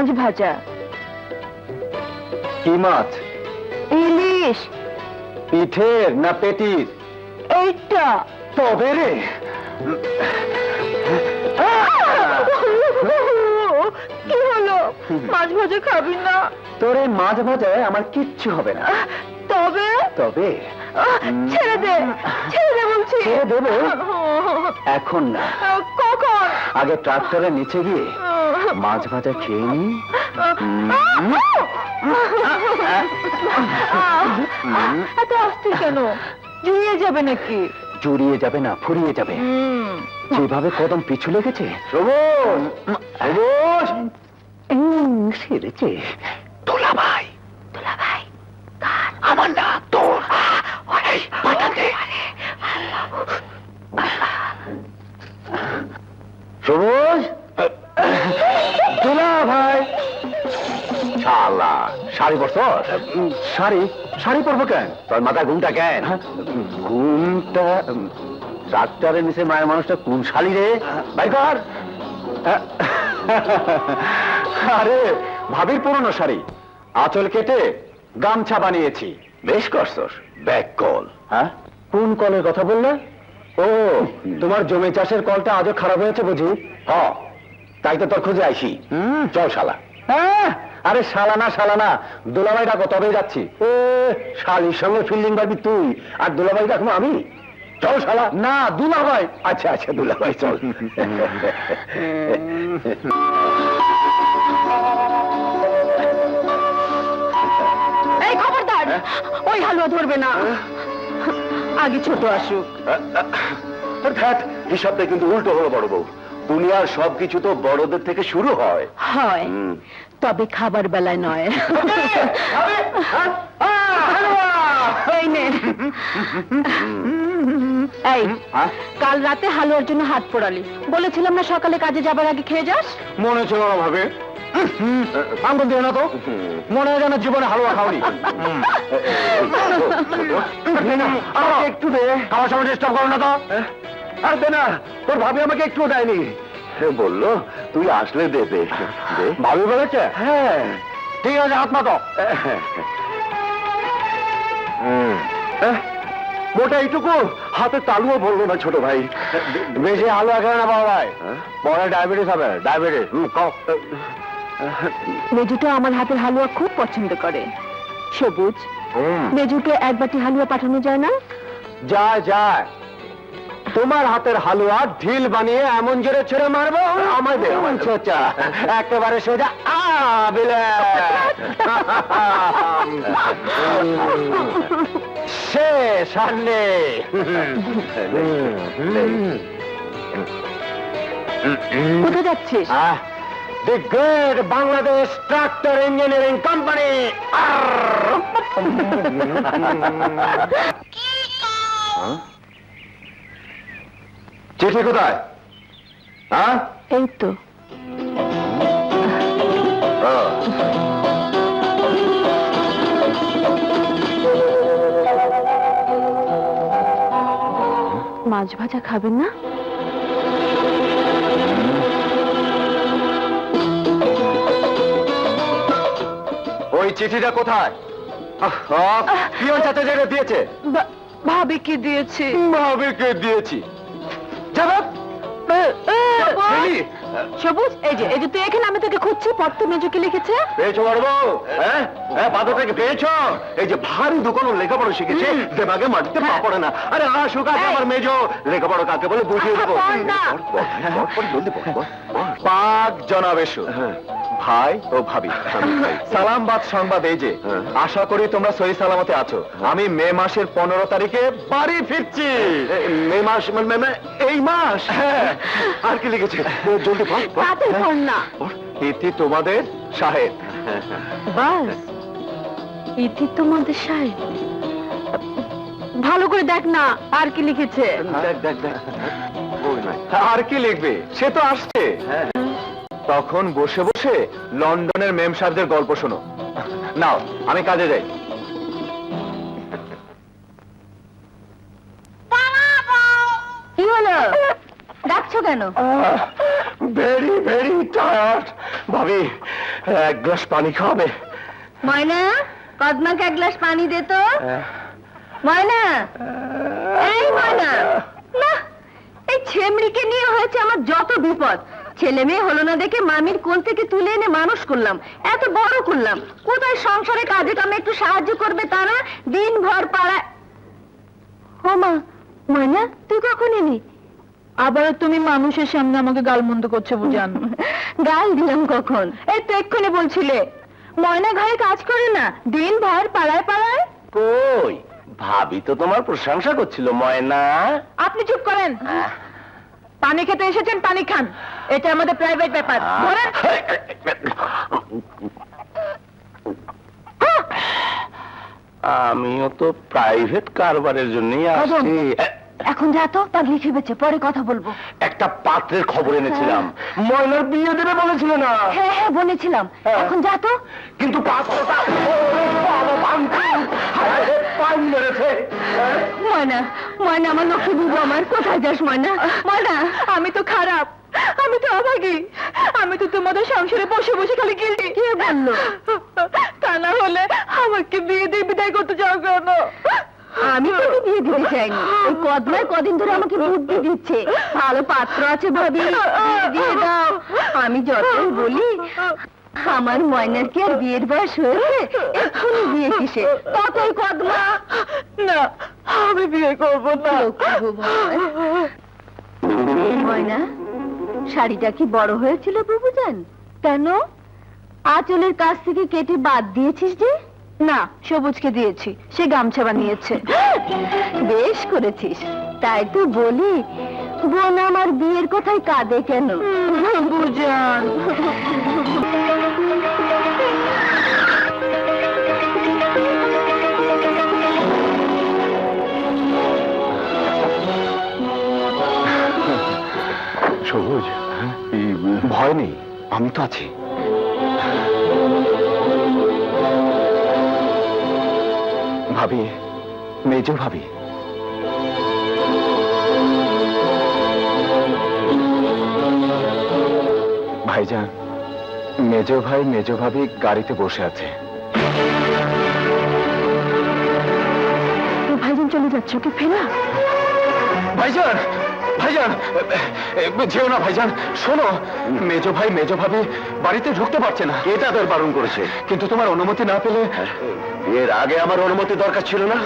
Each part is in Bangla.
মাছ ভাজা। কি মাছ? ইলিশ। পিঠের না পেটির? এইটা। তবে রে, কি হলো? মাছ ভাজা খাবি না? তোর এই মাছ ভাজায় আমার কিচ্ছু হবে না। তবে তবে ছেড়ে দে, ছেড়ে দে বলছি। ছেড়ে দেবো? এখন না, কখন? আগে ট্রাক্টরের নিচে গিয়ে মাছ ভাজা খেয়ে নি। এত অস্থির কেন? জুড়িয়ে যাবে নাকি? জড়িয়ে যাবে না, ফুরিয়ে যাবে। যেভাবে কদম পিছু লেগেছে। সেরেছে দোলাভাই। দুলাভাই আমার না, তোর। পাঠাতে সবুজ, দোলাভাই। শালা শাড়ি পরছ? শাড়ি? শাড়ি পরবো কেন? তোর মাথায় ঘুমটা কেন? ঘুমটা ট্রাক্টরের নিচে মায়ের মানুষটা কোন শাড়ি রে? ভাই কর। আরে ভাবির পুরনো শাড়ি, আঁচল কেটে গামছা বানিয়েছি। বেশ করছস। Back call. হ্যাঁ, কোন কলের কথা বললে? ও, তোমার জমি চাষের কলটা আজও খারাপ হয়েছে বুঝি? হ্যাঁ, তাই তো তোর খুঁজে আইসি। চল শালা। হ্যাঁ, আরে শালা না, দুলাভাই ডাকো, তবে যাচ্ছি। এ শালির সঙ্গে ফিল্ডিং পারবি তুই, আর দুলাভাই ডাকবো আমি? চল শালা। না, দুলাভাই। আচ্ছা আচ্ছা, দুলাভাই চল। এই খবরদার, ওই হালুয়া ধরবে না, আগে ছোট আসুক। হিসাবটা কিন্তু উল্টো হলো বড় বউ। দুনিয়ার সবকিছু তো বড়দের থেকে শুরু হয়। হয়, তবে খাবার বেলায় নয়। এই নে। এই, কাল রাতে হালুয়ার জন্য হাত পোড়ালি, বলেছিলাম না সকালে কাজে যাবার আগে খেয়ে যাস? মনে ছিল না ভাবে। আঙ্গুল দিয়ে না তো, মনে হয় যেন জীবনে হালুয়া খাওনি। একটু দে, খাওয়ার সময় ডিস্টার্ব করো না তো। আর দে না, তোর ভাবি আমাকে একটু দেয়নি। বললো তুই আসলে দে। ভাবি বলেছে? হ্যাঁ। ঠিক আছে, হাত মাতো। মোটা এইটুকু, হাতে তালুও বললো না ছোট ভাই। বেশি হালুয়া খেয়ে না বাবা ভাই, পরে ডায়াবেটিস হবে। ডায়াবেটিস। মেজুটা আমার হাতের হালুয়া খুব পছন্দ করে। সবুজ, মেজুকে এক বাটি হালুয়া পাঠানো যায় না? যায়। তোমার হাতের হালুয়া ঢিল বানিয়ে এমন জোরে ছেড়ে মারবো, আমায় দে। সোজা, একেবারে সোজা। শেষ। আর নেই। কোথায় যাচ্ছিস? The Great Bangladesh Tractor Engineering Company. চিঠি কোথায়? হ্যাঁ, এই তো। মাছ ভাজা খাবেন না? ওই চিঠিটা কোথায়? পিয়ন চাচা যেটা দিয়েছে। ভাবিকে দিয়েছি। ভাবিকে দিয়েছি? জবাব। সবুজ, এই যে তুই এখানে, আমি তোকে খুঁজছি। পত্র মেজুকে লিখেছে। পেয়েছো বড় বউ? হ্যাঁ, পাথরটাকে পেয়েছো? এই যে ভারী দোকানও লেখাপড়া শিখেছে, দেমাগে মাটিতে পা পড়ে না। আরে আসুক আছে আমার মেজো, লেখাপড়া কাকে বলে বুঝিয়ে দেবো। পাক জনাব এসো। ভাই ও ভাবি, সালামবাদ সংবাদ এই যে, আশা করি তোমরা সহি সালামতে আছো। আমি মে মাসের 15 তারিখে বাড়ি ফিরছি। মে মাস? এই মাস? আর কি লিখেছে? জলদি বল। না, ইতি তোমাদের সাহেব। বাস ইতি তোমাদের সাহেব। ভালো করে দেখ না, আর কি লিখেছে। দেখ। আর কি লিখবে? সে তো আসছে। তখন বসে বসে লন্ডনের মেম সাহেবদের গল্প শোনো। নাও, আমি কাজে যাই। কি হলো? ডাকছো কেন? Very tired. ভাবি, এক গ্লাস পানি খাওয়াবে? ময়না, কদমাকে এক গ্লাস পানি দে তো। ময়না, এই ময়না, না, এই ছেমড়িকে নিয়ে হয়েছে আমার যত বিপদ। ছেলে মেয়ে হলো না দেখে মামির কোল থেকে তুলে এনে মানুষ করলাম, এত বড় করলাম। কোথায় সংসারে কাজে কামে একটু সাহায্য করবে তারা, দিন ভর পাড়ায়। ও মা, ময়না তুই কখন এলি? আবার তুমি মানুষের সামনে আমাকে গালমন্দ করছো বুঝান। গাল দিলাম কখন? এই তো এক্ষুনি বলছিলে ময়না ঘরে কাজ করে না, দিন ভর পাড়ায় পাড়ায়। কই, ভাবি তো তোমার প্রশংসা করছিল ময়না। আপনি চুপ করেন। পানি খেতে এসেছেন, পানি খান, এটা আমাদের প্রাইভেট ব্যাপার। ধরেন। আমিও তো প্রাইভেট কারবারের জন্যই আসছি। এখন যা তো, পাগলি খেপেছে, পরে কথা বলবো। একটা পাত্রের খবর এনেছিলাম, ময়নার বিয়ে দেবে বলেছিল না? হ্যাঁ হ্যাঁ বলেছিলাম, এখন যা তো। কিন্তু পাত্রটা পান মেরেছে। ময়না, ময়না আমার লক্ষ্মী বুবু আমার, কোথায় যাস ময়না? ময়না, আমি তো খারাপ, আমি তো অভাগী, আমি তো তোমাদের সংসারে বসে বসে খালি গিল্টি। কে বললো? তা না হলে আমাকে বিয়ে দিয়ে বিদায় করতে চাও কেন? আমি তোকে বিয়ে দিতে চাইনি, ওই কদমায় কদিন ধরে আমাকে বুদ্ধি দিচ্ছে, ভালো পাত্র আছে ভাবি, বিয়ে দিয়ে দাও। আমি যতই বলি আমার ময়নার কি আর বিয়ের বয়স হয়েছে, এক্ষুনি বিয়ে কিসে, ততই কদমা। না, আমি বিয়ে করবো না। লক্ষ্মী বুবু আমার। ময়না, শাড়িটা কি বড় হয়েছিল বুবুজান? কেন আঁচলের কাছ থেকে কেটে বাদ দিয়েছিস যে? না, সবুজকে দিয়েছি, সে গামছা বানিয়েছে। বেশ করেছিস, তাই তো বলি বোন আমার বিয়ের কথায় কাঁদে কেন? বুঝান। সবুজ, ভয় নেই, আমি তো আছি। ভাবি, মেজ ভাবি, ভাইজান, মেজ ভাই মেজ ভাবি গাড়িতে বসে আছে। ভাইজান চলে যাচ্ছে, ওকে ফেরা। ভাইজান, ভাইজান, যেও না ভাইজান, শোনো, মেজ ভাই মেজ ভাবি বাড়িতে ঢুকতে পারছে না। কে তাদের বারণ করেছে? কিন্তু তোমার অনুমতি না পেলে। এর আগে আমার অনুমতি দরকার ছিল না?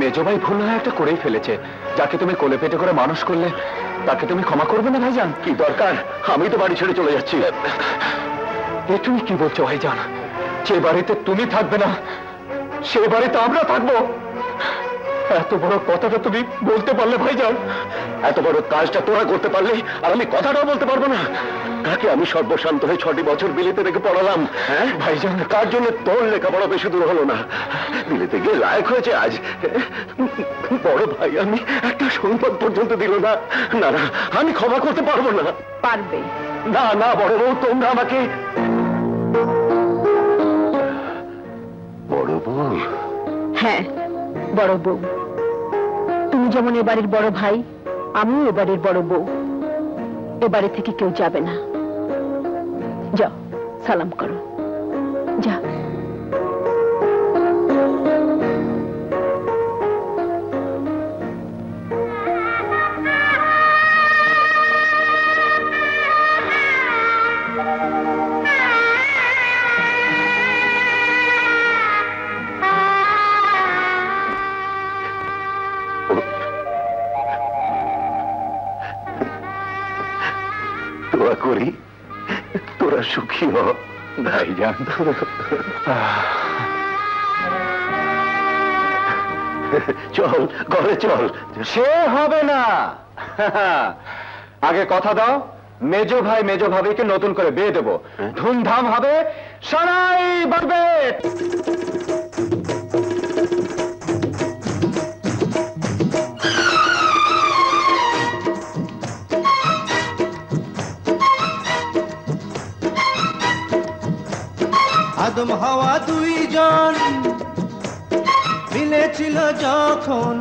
মেজ ভাই ভুল না একটা করেই ফেলেছে, যাকে তুমি কোলে পেটে করে মানুষ করলে তাকে তুমি ক্ষমা করবে না ভাইজান? কি দরকার, আমি তো বাড়ি ছেড়ে চলে যাচ্ছি। এ তুমি কি বলছো ভাইজান? যে বাড়িতে তুমি থাকবে না সে বাড়িতে আমরা থাকবো, এত বড় কথাটা তুমি বলতে পারলে ভাইজান? এত বড় কাজটা তোরা করতে পারলে আর আমি কথাটাও বলতে পারবো না? কাকে আমি সর্বশান্ত হয়ে 6টি বছর বিলেতে রেখে পড়ালাম, হ্যাঁ ভাইজান? কার জন্য তোর লেখাপড়া বেশি দূর হলো না? বিলেতে গিয়ে লায়ক হয়েছে আজ, বড় ভাই আমি একটা সংবাদ পর্যন্ত দিল না। না না, আমি ক্ষমা করতে পারবো না। পারবে না না বড় বউ, তোমরা আমাকে। বড় বউ? হ্যাঁ, বড় বউ। তুমি যেমন এ বাড়ির বড় ভাই, আমিও এ বাড়ির বড় বউ। এ বাড়ি থেকে কেউ যাবে না। যাও, সালাম করো, যা। দোয়া করি তোরা সুখী হ ভাইজান। চল ঘরে চল। সে হবে না, আগে কথা দাও মেজ ভাই মেজ ভাবিকে নতুন করে বিয়ে দেবো, ধুমধাম হবে, সারাই বাজবে। আদম হাওয়া দুইজন মিলেছিল যখন,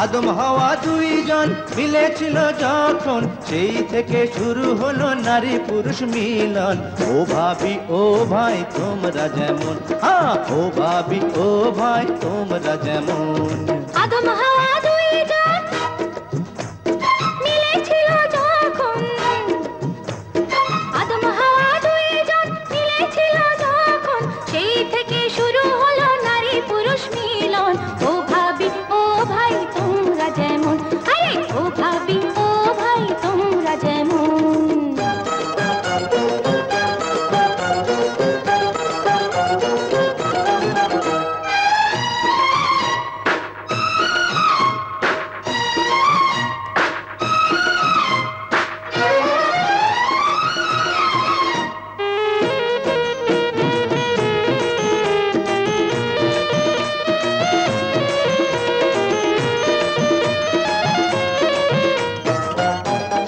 আদম হাওয়া দুইজন মিলেছিল যখন, সেই থেকে শুরু হলো নারী পুরুষ মিলন। ও ভাবি ও ভাই তোমরা যেমন, হ্যাঁ ও ভাবি ও ভাই তোমরা যেমন। আদম হাওয়া দুইজন মিলেছিল যখন, আদম হাওয়া দুইজন মিলেছিল যখন, সেই থেকে শুরু হলো নারী পুরুষ মিলন। ও ভাবি ও ভাই তোমরা যেমন, আরে ও ভাবি ও ভাই তোমরা যেমন।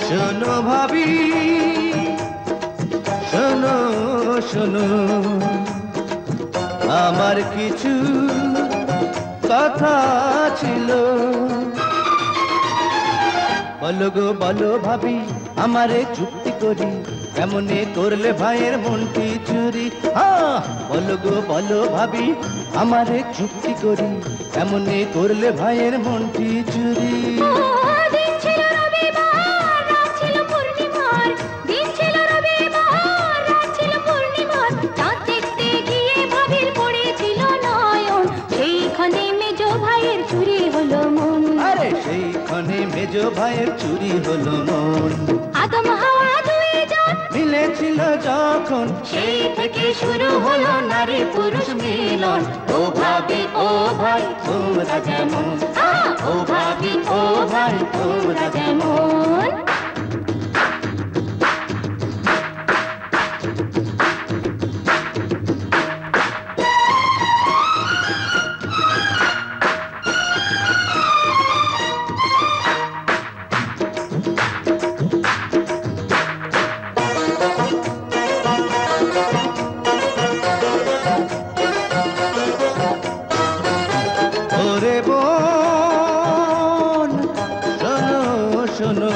শোনো ভাবি শোনো শোনো, আমার কিছু কথা ছিল। বলো গো বলো ভাবি আমারে চুক্তি করি, কেমনে করলে ভাইয়ের মনটি চুরি। হ্যাঁ বলো গো বলো ভাবি আমারে চুক্তি করি, কেমনে করলে ভাইয়ের মনটি চুরি। দিন ছিল রবিবার, রাত ছিল পূর্ণিমার, দিন ছিল রবিবার, রাত ছিল পূর্ণিমার, চাঁদ দেখতে গিয়ে ভাবির পড়েছিল নয়ন, সেইখানে মেজ ভাইয়ের চুরি হলো মন। আরে সেইখানে মেজ ভাইয়ের চুরি হলো মন। আদম হাওয়া দুইজন মিলেছিল যখন, সেই থেকে শুরু হলো নারী পুরুষ মিলন। ও ভাবি ও ভাই তোমরা যেমন, ও ভাবি ও ভাই তোমরা যেমন। ওরে বোন শোনো শোনো,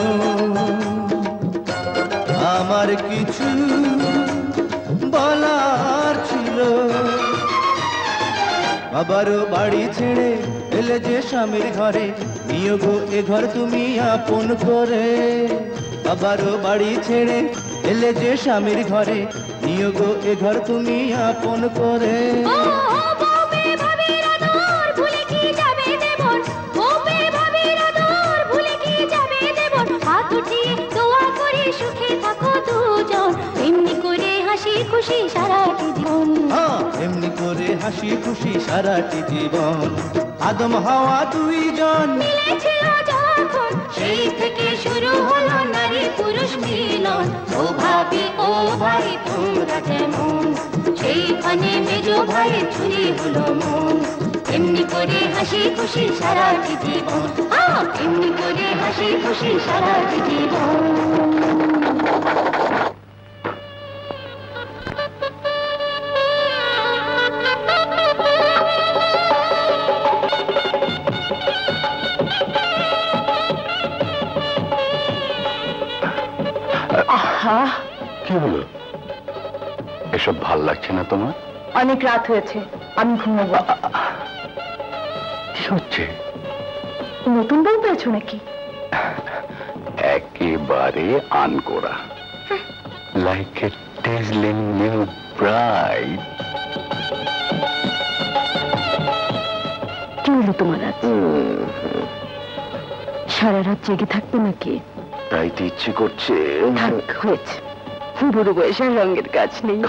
আমার কিছু বলার ছিল। বাবারও বাড়ি ছেড়ে এলে যে স্বামীর ঘরে, নিও গো এ ঘর তুমি আপন করে। বাবারও বাড়ি ছেড়ে এলে যে স্বামীর ঘরে, নিও গো এ ঘর তুমি আপন করে। ও বউবে ভাবির আদর ভুলে কি যাবে দেবর, বউবে ভাবির আদর ভুলে কি যাবে দেবর, হাত উঠিয়ে দোয়া করে সুখে থাকো দুজন, এমনি করে হাসি খুশি সারাটি জীবন। হ্যাঁ এমনি করে হাসি খুশি সারাটি জীবন। আদম হাওয়া দুইজন মিলেছিল যখন, সেই থেকে শুরু হলো নারী পুরুষ মিলন। ও ভাবি ও ভাই তোমরা যেমন, সেইখানে মেজ ভাইয়ের চুরি হলো মন, এমনি করে হাসি খুশি সারাটি জীবন। এমনি করে হাসি খুশি সারাটি জীবন। আহা, কি হলো? এসব ভাল লাগছে না তোমার? অনেক রাত হয়েছে, আমি ঘুমাবো। কি হচ্ছে? নতুন বউ পেয়েছো নাকি? একেবারে আনকোরা, লাইক এ টেজলিং নিউ ব্রাইড। কি হলো তোমার আজ? সারা রাত জেগে থাকবে নাকি? তাই তো ইচ্ছে করছে। থাক, হয়েছে, বুড়ো বয়সে আর রঙের কাজ নেই।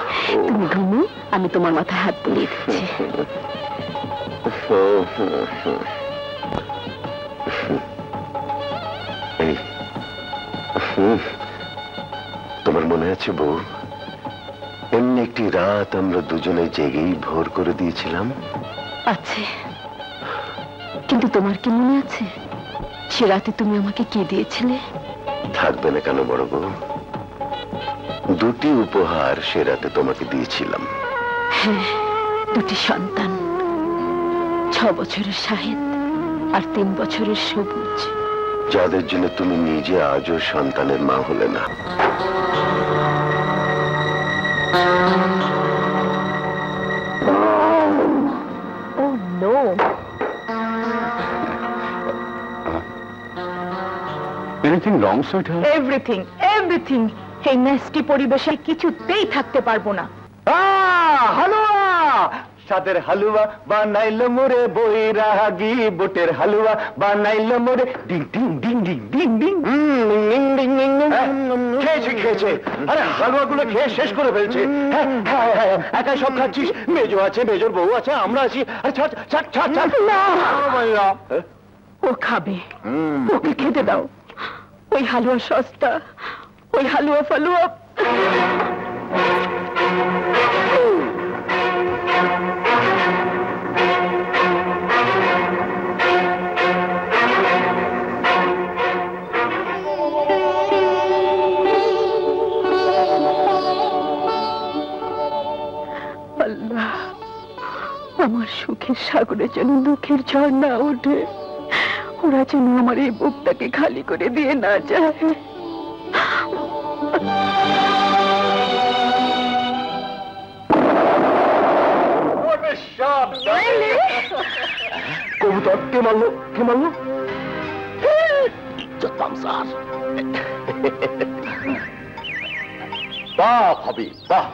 তুমি ঘুমো, আমি তোমার মাথায় হাত বুলিয়ে দিচ্ছি। এই, তোমার মনে আছে বউ, এমনি একটি রাত আমরা দুজনে জেগেই ভোর করে দিয়েছিলাম? আছে, কিন্তু তোমার কি মনে আছে সে রাতে তুমি আমাকে কি দিয়েছিলে? থাকবে না কেন বড় বউ? দুটি উপহার সে রাতে তোমাকে দিয়েছিলাম। হ্যাঁ, দুটি সন্তান, 6 বছরের শাহেদ আর 3 বছরের সবুজ। যাদের জন্য তুমি নিজে আজও সন্তানের মা হলে না। Oh no, anything wrong sweetheart? Everything everything. এই নেস্টি পরিবেশে কিছুতেই থাকতে পারবো না। হালুয়া, সাদের হালুয়া বানাইল মোরে বৈরাগী, বুটের হালুয়া বানাইল মোরে ding ding ding ding ding ding ding ding ding ding. খেয়েছে খেয়েছে, আরে হালুয়াগুলো খেয়ে শেষ করে ফেলছে। একাই সব খাচ্ছিস? মেজো আছে, মেজোর বউ আছে, আমরা আছি। আরে ছাড় ছাড় ছাড় ছাড়। ও খাবে, ওকে খেতে দাও। ওই হালুয়া সস্তা, ওই হালুয়া ফালুয়া। আল্লাহ, আমার সুখের সাগরে যেন দুঃখের ঝড় না ওঠে। ওরা যেন আমার এই বুকটাকে খালি করে দিয়ে না যায়। কবুতর কে মারলো? কে মারলো? বাহ ভাবি বাহ,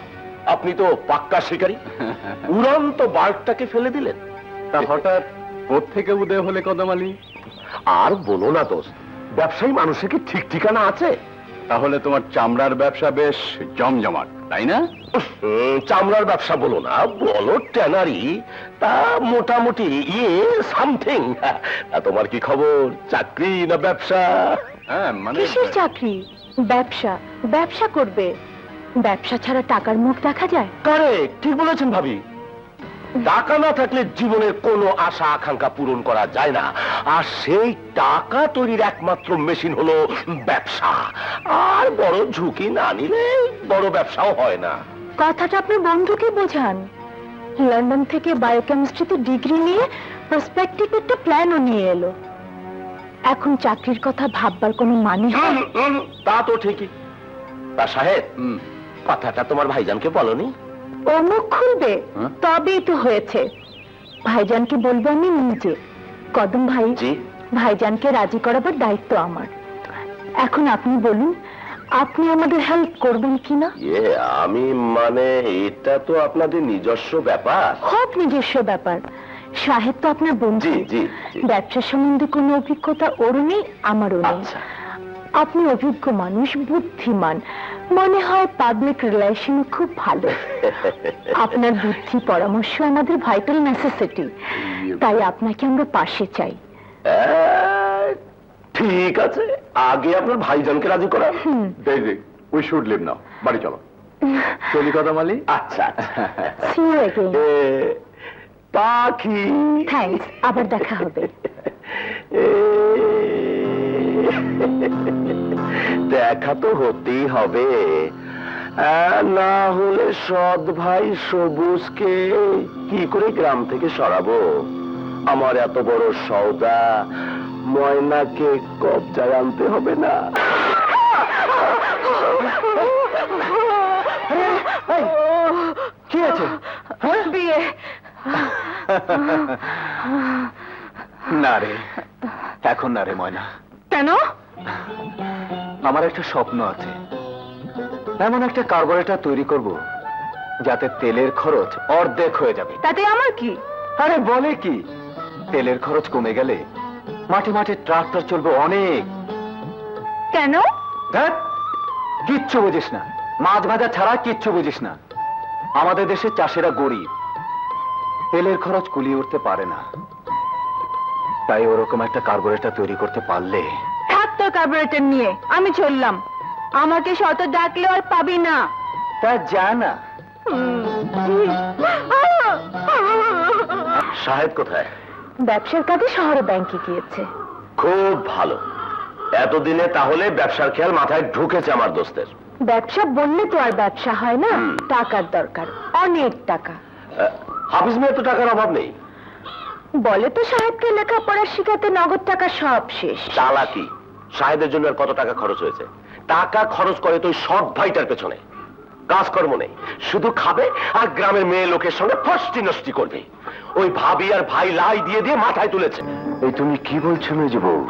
আপনি তো পাক্কা শিকারী। উড়ন্ত বার্ডটাকে ফেলে দিলেন। তা হঠাৎ কোত্থেকে উদয় হলে কদম আলী? আর বলো না দোস্ত, ব্যবসায়ী মানুষের কি ঠিক ঠিকানা আছে? তাহলে তোমার চামড়ার ব্যবসা বেশ জমজমাট, তাই না? চামড়ার ব্যবসা বলো না, বলো ট্যানারি, তা মোটামুটি সামথিং। তোমার কি খবর, চাকরি না ব্যবসা? হ্যাঁ মানে কিসের চাকরি? ব্যবসা। ব্যবসা করবে? ব্যবসা ছাড়া টাকার মুখ দেখা যায়? কারেক্ট, ঠিক বলেছেন ভাবি। টাকা না থাকলে জীবনের কোনো আশা আকাঙ্ক্ষা পূরণ করা যায় না, আর সেই টাকা তৈরির একমাত্র মেশিন হলো ব্যবসা। আর বড় ঝুঁকি না নিলে বড় ব্যবসাও হয় না। কথাটা আপনি বন্ধুকে বোঝান। লন্ডন থেকে বায়োকেমিস্ট্রিতে ডিগ্রি নিয়ে প্রসপেক্টিভ একটা প্ল্যানও নিয়ে এলো। এখন চাকরির কথা ভাববার কোনো মানে হয়? তা তো ঠিকই। তা সাহেব, কথাটা তোমার ভাইজানকে বলনি? ও মুখ খুলবে হ্যাঁ? তবেই তো হয়েছে। ভাইজানকে বলবো আমি নিজে। কদম ভাই, জি। ভাইজানকে রাজি করাবার দায়িত্ব আমার। এখন আপনি বলুন, আপনি আমাদের হেল্প করবেন কিনা? আমি মানে এটা তো আপনাদের নিজস্ব ব্যাপার। খুব নিজস্ব ব্যাপার। সাহেব তো আপনার বন্ধু। জি, জি, জি। ব্যবসার সম্বন্ধে কোনো অভিজ্ঞতা ওরও নেই, আমারও নেই। আচ্ছা। আপনি অভিজ্ঞ মানুষ, বুদ্ধিমান, মনে হয় পাবলিক রিলেশন খুব ভালো। আপনার বুদ্ধি পরামর্শ আমাদের ভাইটাল নেসেসিটি, তাই আপনাকে আমরা পাশে চাই। ঠিক আছে, আগে আপনার ভাইজানকে রাজি করা। উই শুড লিভ নাও, বাড়ি চলো। চলি কদম আলী। আচ্ছা See you again. পাখি, থ্যাঙ্কস, আবার দেখা হবে। দেখা তো হতেই হবে, না হলে সৎ ভাই সবুজকে কি করে গ্রাম থেকে সরাবো? আমার এত বড় সওদা ময়নাকে কবজায় আনতে হবে না? কি আছে? বিয়ে। না রে, এখন না রে ময়না। কেন? আমার একটা স্বপ্ন আছে, এমন একটা কার্বোরেটর তৈরি করব যাতে তেলের খরচ অর্ধেক হয়ে যাবে। তাতে আমার কি? আরে বলে কি, তেলের খরচ কমে গেলে মাঠে মাঠে ট্রাক্টর চলবে অনেক। কেন? দেখ, কিচ্ছু বুঝিস না, মাছ ভাজা ছাড়া কিচ্ছু বুঝিস না। আমাদের দেশের চাষিরা গরিব, তেলের খরচ কুলিয়ে উঠতে পারে না, তাই ওরকম একটা কার্বোরেটর তৈরি করতে পারলে। থাক তোর কার্বোরেটর নিয়ে, আমি চললাম। আমাকে শত ডাকলে আর পাবি না। তা যা না। সাহেব কোথায়? ব্যবসার কাজে শহরে ব্যাংকে গিয়েছে। খুব ভালো, এতদিনে তাহলে ব্যবসার খেয়াল মাথায় ঢুকেছে আমার দোস্তের। ব্যবসা বললে তো আর ব্যবসা হয় না, টাকার দরকার, অনেক টাকা। হাফিজ মেয়ের তো টাকার অভাব নেই। বলে তো সাহেবকে লেখাপড়া শিখাতে নগদ টাকা সব শেষ। চালাকি। সাহেবের জন্য আর কত টাকা খরচ হয়েছে? টাকা খরচ করে তো ওই সৎ ভাইটার পেছনে। কাজকর্ম নেই, শুধু খাবে আর গ্রামের মেয়ে লোকের সঙ্গে ফষ্টি নষ্টি করবে। ওই ভাবি আর ভাই লাই দিয়ে দিয়ে মাথায় তুলেছে। এই তুমি কি বলছো মেজ বউ?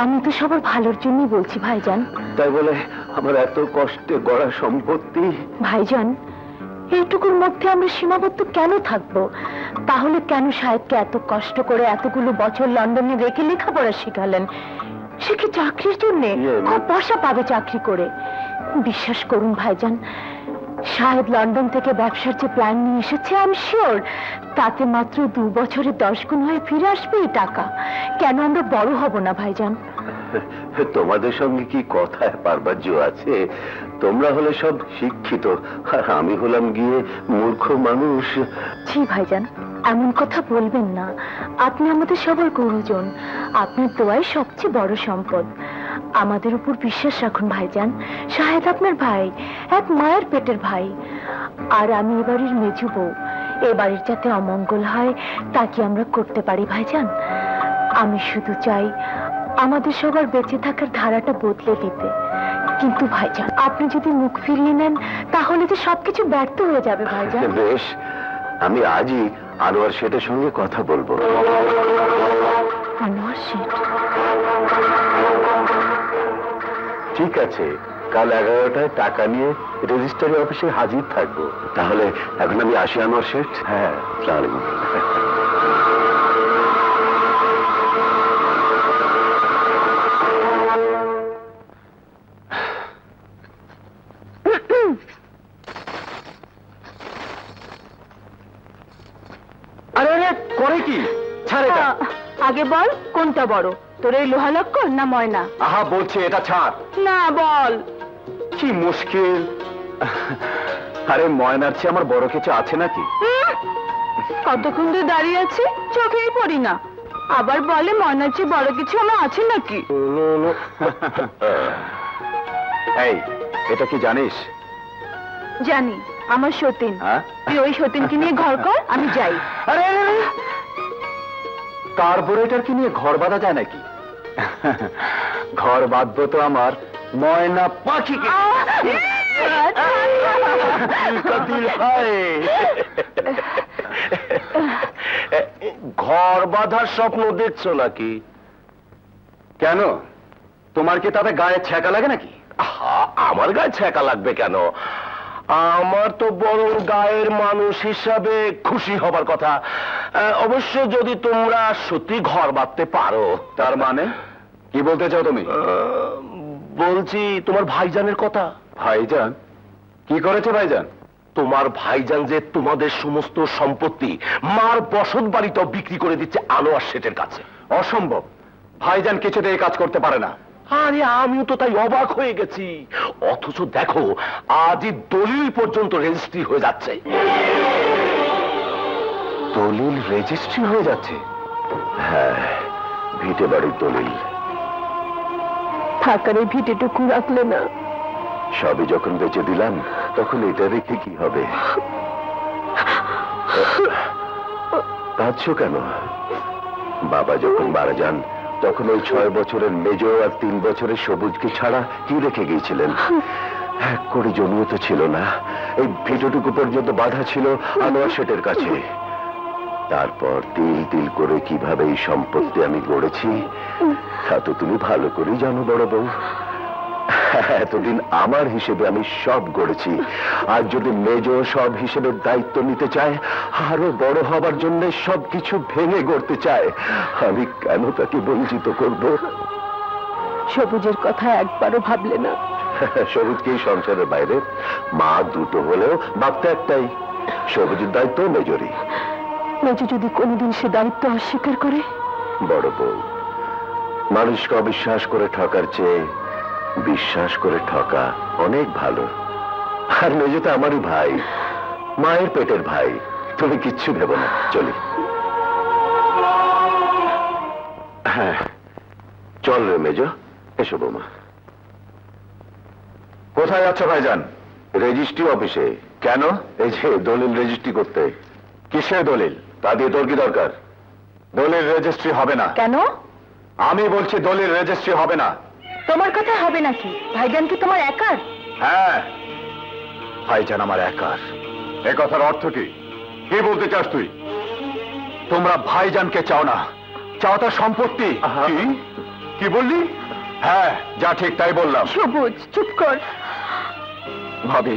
আমি তো সবার ভালোর জন্যই বলছি ভাইজান। তাই বলে আমার এত কষ্টে গড়া সম্পত্তি? ভাইজান, এইটুকুর মধ্যে আমরা সীমাবদ্ধ কেন থাকবো? তাহলে কেন সাহেবকে এত কষ্ট করে এতগুলো বছর লন্ডনে রেখে লেখাপড়া শিখালেন? সে কি চাকরির জন্যে? খুব পয়সা পাবে চাকরি করে। বিশ্বাস করুন ভাইজান, সাহেব লন্ডন থেকে ব্যবসার যে প্ল্যান নিয়ে এসেছে, আমি শিওর তাতে মাত্র 2 বছরে 10 গুণ হয়ে ফিরে আসবে এই টাকা। কেন আমরা বড় হব না ভাইজান? তোমাদের সঙ্গে কি কথায় পার্বাজ্য আছে? তোমরা হলে সব শিক্ষিত, আর আমি হলাম গিয়ে মূর্খ মানুষ। জি ভাইজান, এমন কথা বলবেন না। আপনি আমাদের সবার গুরুজন। আপনার দোয়াই সবচেয়ে বড় সম্পদ। আমাদের উপর বিশ্বাস রাখুন ভাইজান। শাহেদ আপনার ভাই, এক মায়ের পেটের ভাই। আর আমি এবাড়ির মেজু বউ। এবাড়ির যাতে অমঙ্গল হয় তা কি আমরা করতে পারি ভাইজান? আমি শুধু চাই আমাদের সবার বেঁচে থাকার ধারাটা বদলে দিতে। কিন্তু ভাইজান, আপনি যদি মুখ ফিরিয়ে নেন তাহলে যে সবকিছু ব্যর্থ হয়ে যাবে ভাইজান। বেশ, আমি আজই আনোয়ার শেঠের সঙ্গে কথা বলবো। আনোয়ার শেঠ? ঠিক আছে, কাল 11টায় টাকা নিয়ে রেজিস্ট্রারি অফিসে হাজির থাকবো। তাহলে এখন আমি আসি আনোয়ার শেঠ। হ্যাঁ, আসসালামু আলাইকুম। আরে আরে, করে কি? ছাড় এটা। আগে বল, কোনটা বড়, তোর এই লোহা লক্কর না ময়না? আহা, বলছি এটা ছাড়। না, বল। কি মুশকিল। আরে ময়নার চেয়ে আমার বড় কিছু আছে নাকি? কতক্ষণ ধরে দাঁড়িয়ে আছি, চোখেই পড়ি না। আবার বলে ময়নার চেয়ে বড় কিছু আমার আছে নাকি? এই, এটা কি জানিস? জানি, আমার সতীন। হ্যাঁ? তুই ওই সতীনকে নিয়ে ঘর কর, আমি যাই। আরে আরে, আরে, কার্বোরেটর কি নিয়ে ঘর বাঁধা যায় নাকি? ঘর বাঁধবো তো আমার ময়না পাখিকে। ঘর বাঁধার স্বপ্ন দেখছো নাকি? কেন, তোমার কি তাতে গায়ে ছ্যাঁকা লাগে নাকি? আহা, আমার গায়ে ছ্যাঁকা লাগবে কেন? আমার তো বরং গায়ের মানুষ হিসাবে খুশি হবার কথা। অবশ্য যদি তোমরা সত্যি ঘর বাঁধতে পারো। তার মানে কি বলতে চাও তুমি? বলছি তোমার ভাইজানের কথা। ভাইজান কি করেছে? ভাইজান, তোমার ভাইজান যে তোমাদের সমস্ত সম্পত্তি মার বসত বাড়িটাও বিক্রি করে দিচ্ছে আনোয়ার শেঠের কাছে। অসম্ভব। ভাইজান কিছুতে এই কাজ করতে পারে না। আরে আমিও তো তাই অবাক হয়ে গেছি। অথচ দেখো, আজই দলিল পর্যন্ত রেজিস্ট্রি হয়ে যাচ্ছে। দলিল রেজিস্ট্রি হয়ে যাচ্ছে? হ্যাঁ, ভিটে বাড়ির দলিল। থাকার এই ভিটেটুকু রাখলে না? সবই যখন বেচে দিলাম, তখন এটা রেখে কি হবে? কাঁদছো কেন? বাবা যখন মারা যান, তখন ওই 6 বছরের মেজ আর 3 বছরের সবুজকে ছাড়া কি রেখে গিয়েছিলেন? এক করে জমিও তো ছিল না। এই ভিটটুকু পর্যন্ত বাধা ছিল আনোয়ার শেঠের কাছে। তারপর তিল তিল করে কিভাবে এই সম্পত্তি আমি গড়েছি তা তো তুমি ভালো করেই জানো বড় বউ। এতদিন আমার হিসেবে আমি সব গড়েছি, আর যদি মেজ সব হিসেবে দায়িত্ব নিতে চায়, আরো বড় হবার জন্য সবকিছু ভেঙে গড়তে চায়, আমি কেন তাকে বঞ্চিত করব? সবুজের কথা একবারও ভাবলে না? সবুজকে এই সংসারের বাইরে মা দুটো হলেও বাপ তো একটাই। সবুজের দায়িত্ব মেজরই। মেজু যদি কোনোদিন সে দায়িত্ব অস্বীকার করে? বড় বউ, মানুষকে অবিশ্বাস করে ঠকার চেয়ে বিশ্বাস করে ঠকা অনেক ভালো। আর মেজো তো আমারই ভাই, মায়ের পেটের ভাই। তুমি কিচ্ছু ভেবো না, চলি। হ্যাঁ, চল রে মেজো। এসো বৌমা। কোথায় যাচ্ছ ভাইজান? রেজিস্ট্রি অফিসে। কেন? এই যে দলিল রেজিস্ট্রি করতে। কিসের দলিল? তা দিয়ে তোর কি দরকার? দলিল রেজিস্ট্রি হবে না। কেন? আমি বলছি দলিল রেজিস্ট্রি হবে না। তোমার কথা হবে নাকি? ভাইজান কি তোমার একার? হ্যাঁ, ভাইজান আমার একার। এ কথার অর্থ কি? কি বলতে চাস তুই? তোমরা ভাইজানকে চাও না, চাও তার সম্পত্তি। কি? কি বললি? হ্যাঁ, যা ঠিক তাই বললাম। সবুজ, চুপ কর। ভাবি,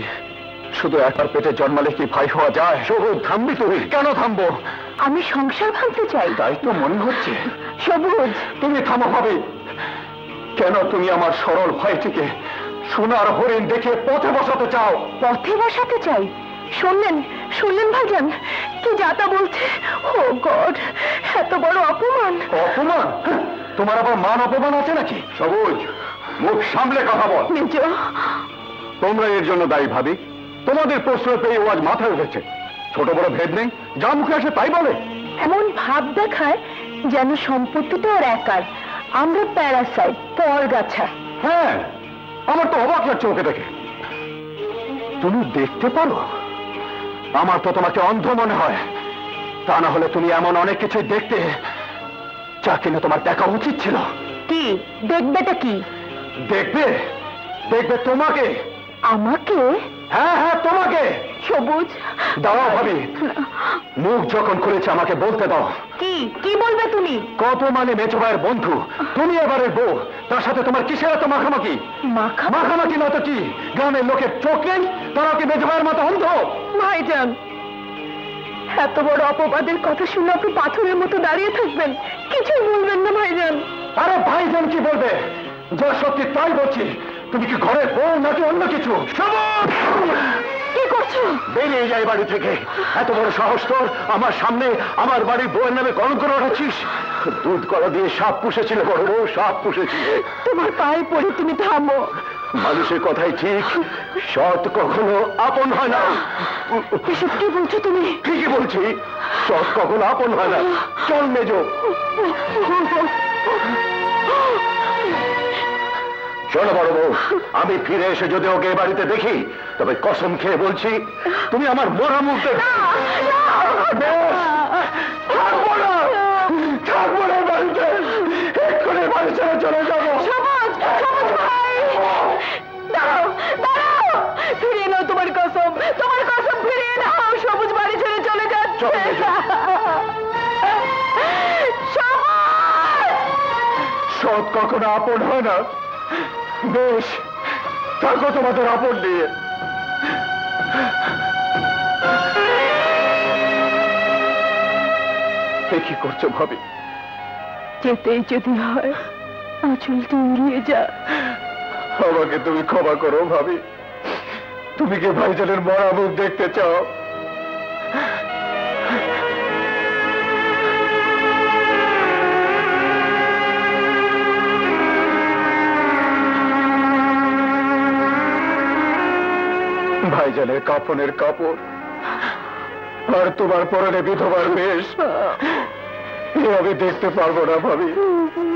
শুধু একার পেটে জন্মালে কি ভাই হওয়া যায়? সবুজ, থামবি তুই? কেন থামবো? আমি সংসার ভাঙতে চাই। তাই তো মনে হচ্ছে। সবুজ, তুমি থামো ভাবি। কেন তুমি আমার সরল ভাইটিকে সোনার হরিণ দেখে পথে বসাতে চাও? পথে বসাতে চাই? শুনলেন ভাইজান কি যাতা বলছে? ও গড, এত বড় অপমান! অপমান? তোমার আবার মান অপমান আছে নাকি? সবুজ, মুখ সামলে কথা বল। মেজ, তোমরা এর জন্য দায়ী ভাবি। তোমাদের প্রশ্ন পেয়ে ও আজ মাথায় উঠেছে। ছোট বড় ভেদ নেই, যা মুখে আসে তাই বলে। এমন ভাব দেখায় যেন সম্পত্তিটা ওর একার, আমরা প্যারাসাইট, পরগাছা। হ্যাঁ, আমার তো অবাক লাগছে ওকে দেখে। তুমি দেখতে পারো? আমার তো তোমাকে অন্ধ মনে হয়। তা না হলে তুমি এমন অনেক কিছুই দেখতে যা কিনা তোমার দেখা উচিত ছিল। কি দেখবেটা কি? দেখবে দেখবে তোমাকে। আমাকে? হ্যাঁ হ্যাঁ, তোমাকে। সবুজ, দাঁড়াও ভাবি, মুখ যখন খুলেছে আমাকে বলতে দাও। কি কি বলবে তুমি? কত মানে মেজো ভাইয়ের বন্ধু, তুমি এবারে বউ, তার সাথে তোমার কিসের এত মাখামাখি? মাখামাখি না তো কি? গ্রামের লোকের চোখ নেই, তারা কি মেজো ভাইয়ের মতো অন্ধ? ভাইজান, এত বড় অপবাদের কথা শুনে আপনি পাথরের মতো দাঁড়িয়ে থাকবেন, কিছুই বলবেন না ভাইজান? আরে ভাইজান কি বলবে? যা সত্যি তাই বলছি। তুমি কি ঘরের বউ নাকি অন্য কিছু? সবুজ, কি করছো? বেরিয়ে যাই বাড়ি থেকে। এত বড় সাহস তোর, আমার সামনে আমার বাড়ির বউয়ের নামে কলঙ্ক রটাচ্ছিস? দুধ কলা দিয়ে সাপ পুষেছিল বড় বউ, সাপ পুষেছিল। তোমার পায়ে পড়ে তুমি থামো। মানুষের কথাই ঠিক, সৎ কখনো আপন হয় না। এসব কি বলছো তুমি? ঠিকই বলছি, সৎ কখনো আপন হয় না। চল মেজো। শোনো বড় বউ, আমি ফিরে এসে যদি ওকে এ বাড়িতে দেখি, তবে কসম খেয়ে বলছি তুমি আমার মরা মুখ দেখবে। থাকবো না, থাকবো না বাড়িতে, এক্ষুনি বাড়ি ছেড়ে চলে যাবো। সবুজ, সবুজ ভাই, দাঁড়াও, দাঁড়াও, ফিরিয়ে নাও তোমার কসম, তোমার কসম ফিরিয়ে নাও। সবুজ বাড়ি ছেড়ে চলে যাচ্ছে। চল মেজো। সবুজ! সৎ কখনো আপন হয় না। বেশ, থাকো তোমাদের আপন নিয়ে। কি করছো ভাবি? যেতেই যদি হয় আঁচলটা উড়িয়ে যা। আমাকে তুমি ক্ষমা করো ভাবি। তুমি কি ভাইজানের মরা মুখ দেখতে চাও? ভাইজানের কাফনের কাপড় আর তোমার পরনে বিধবার বেশ, এ আমি দেখতে পারবো না ভাবি,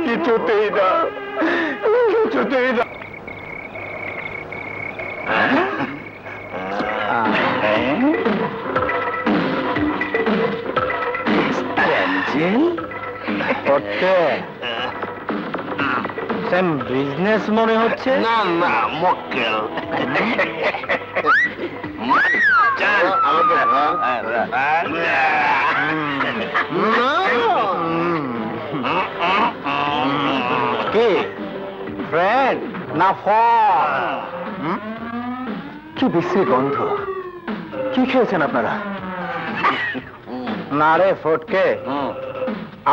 কিছুতেই না, কিছুতেই না। বিজনেস মনে হচ্ছে। না না, মক্কেল। চল কি ফ্রেন্ড না ফল? কি বিশ্রী গন্ধ! কি খেয়েছেন আপনারা? না রে ফটকে,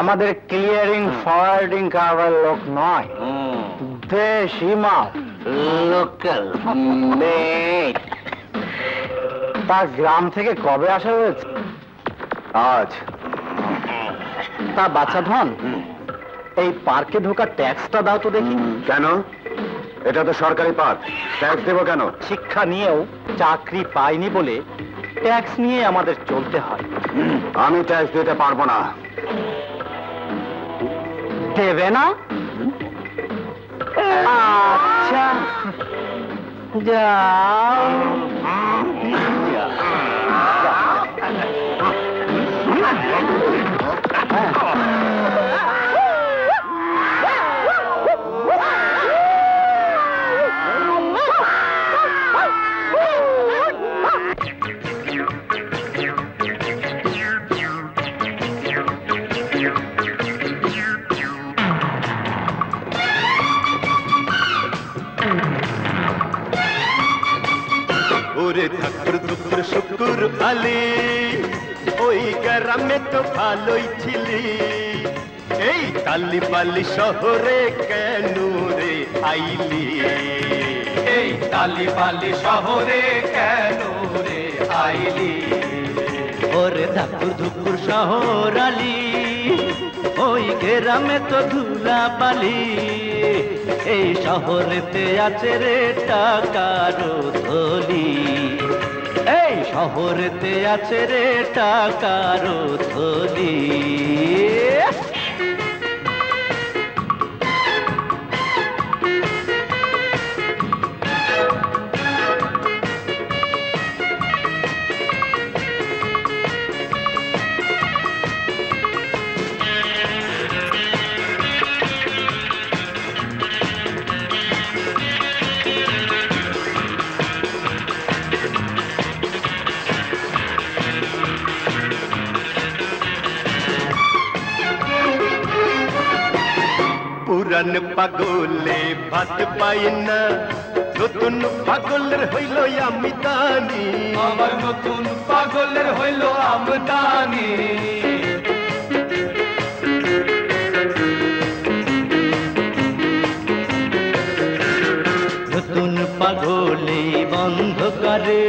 আমাদের ক্লিয়ারিং ফরওয়ার্ডিং কারবার লোক নয়, দেশি মাল, লোকাল। তা গ্রাম থেকে কবে আসা হয়েছে? আজ। তা বাচ্চা ধন, এই পার্কে ঢোকার ট্যাক্সটা দাও তো দেখি। কেন? এটা তো সরকারি পার্ক, ট্যাক্স দেবো কেন? শিক্ষা নিয়েও চাকরি পাইনি বলে ট্যাক্স নিয়ে আমাদের চলতে হয়। আমি ট্যাক্স দিতে পারবো না। দেবে না? আচ্ছা, যাও। শুকুর আলী ওই গ্রামে তো ভালোই ছিলি, এই তালিবালি শহরে কেন রে আইলি? এই তালিবালি শহরে কেন রে আইলি? ওরে ধাকুর ধুকুর শহর আলী, ওই গ্রামে তো ধুলা বালি, এই শহরেতে আছে রে টাকার থলি, এই শহরেতে আছে রে টাকার থলি। পুরান পাগলে ভাত পাই না, নতুন পাগলের হইল আমদানি, আমার নতুন পাগলের হইল আমদানি। নতুন পাগলে বন্ধ করে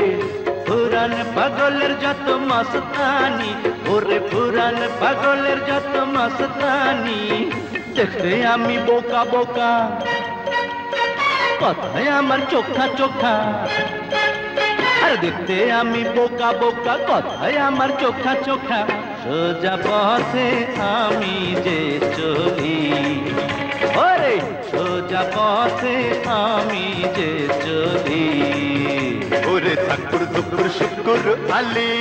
পুরান পাগলের যত মস্তানি, ওরে পুরান পাগলের যত মস্তানি। দেখতে আমি বোকা বোকা, কথায় আমার চোখা চোখা, আর দেখতে আমি বোকা বোকা, কথায় আমার চোখা চোখা। সোজা পথে আমি যে চলি, ওরে সোজা পথে আমি যে চলি। ওরে ঠাকুর দুপুর শুকুর আলী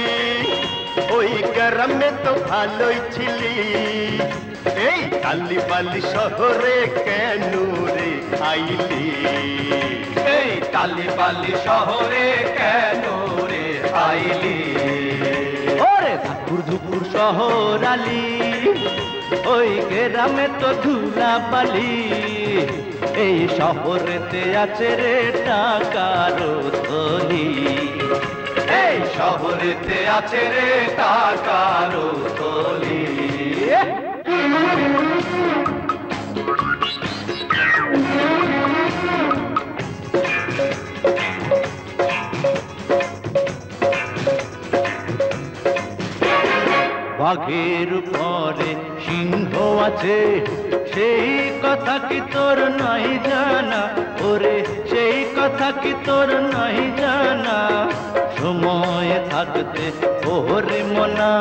ওই গ্রামে তো ভালোই ছিলি, এই তালিবালি শহরে কেন রে আইলি? এই তালিবালি শহরে কেন রে আইলি? ওরে ঠাকুর ধুকুর শহর আলী, ওই গ্রামে তো ধুলা বালি, এই শহরেতে আছে রে টাকার থলি, এই শহরেতে আছে রে টাকার থলি। বাঘের পরে সিংহ আছে, সেই কথা কি তোর নাই জানা? ওরে সেই কথা কি তোর নাই জানা? সময় থাকতে ওরে মনা,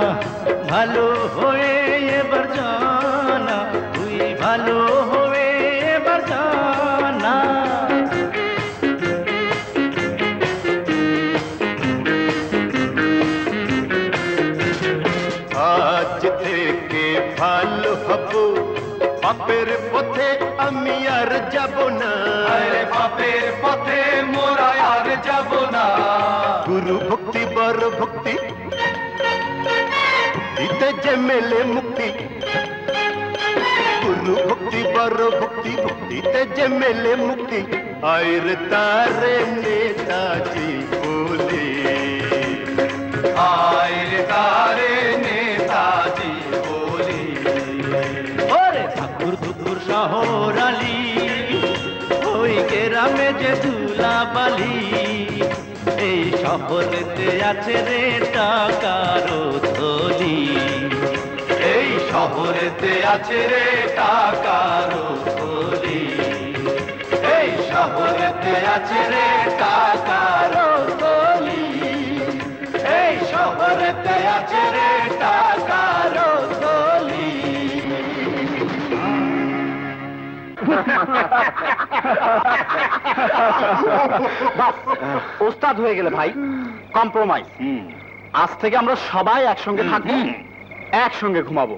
ভালো হয়ে এবার জানা, তুই ভালো হয়ে এবার জানা। আজ থেকে ভালো হব, পাপের পথে আমি আর যাব না, আরে পাপের পথে মোরা আর যাব না। গুরু ভক্তি বড় ভক্তি, ভক্তিতে যে মেলে মুক্তি, গুরু ভক্তি বড় ভক্তি, ভক্তিতে যে মেলে মুক্তি। আয়ের তারে নেতাজি বলে, আয়ের তারে নেতাজি বলে। ওরে ঠাকুর ধুকুর শহর আলী, ওই গ্রামে যে ধুলা বালি, এই শহরেতে আছে রে টাকার থলি, এই শহরেতে আছে রে টাকার থলি, এই শহরেতে আছে রে টাকার থলি, এই শহরেতে আছে রে টাকার থলি। ওস্তাদ হয়ে গেলে ভাই, কম্প্রোমাইজ। আজ থেকে আমরা সবাই একসঙ্গে থাকবো, একসঙ্গে ঘুমাবো।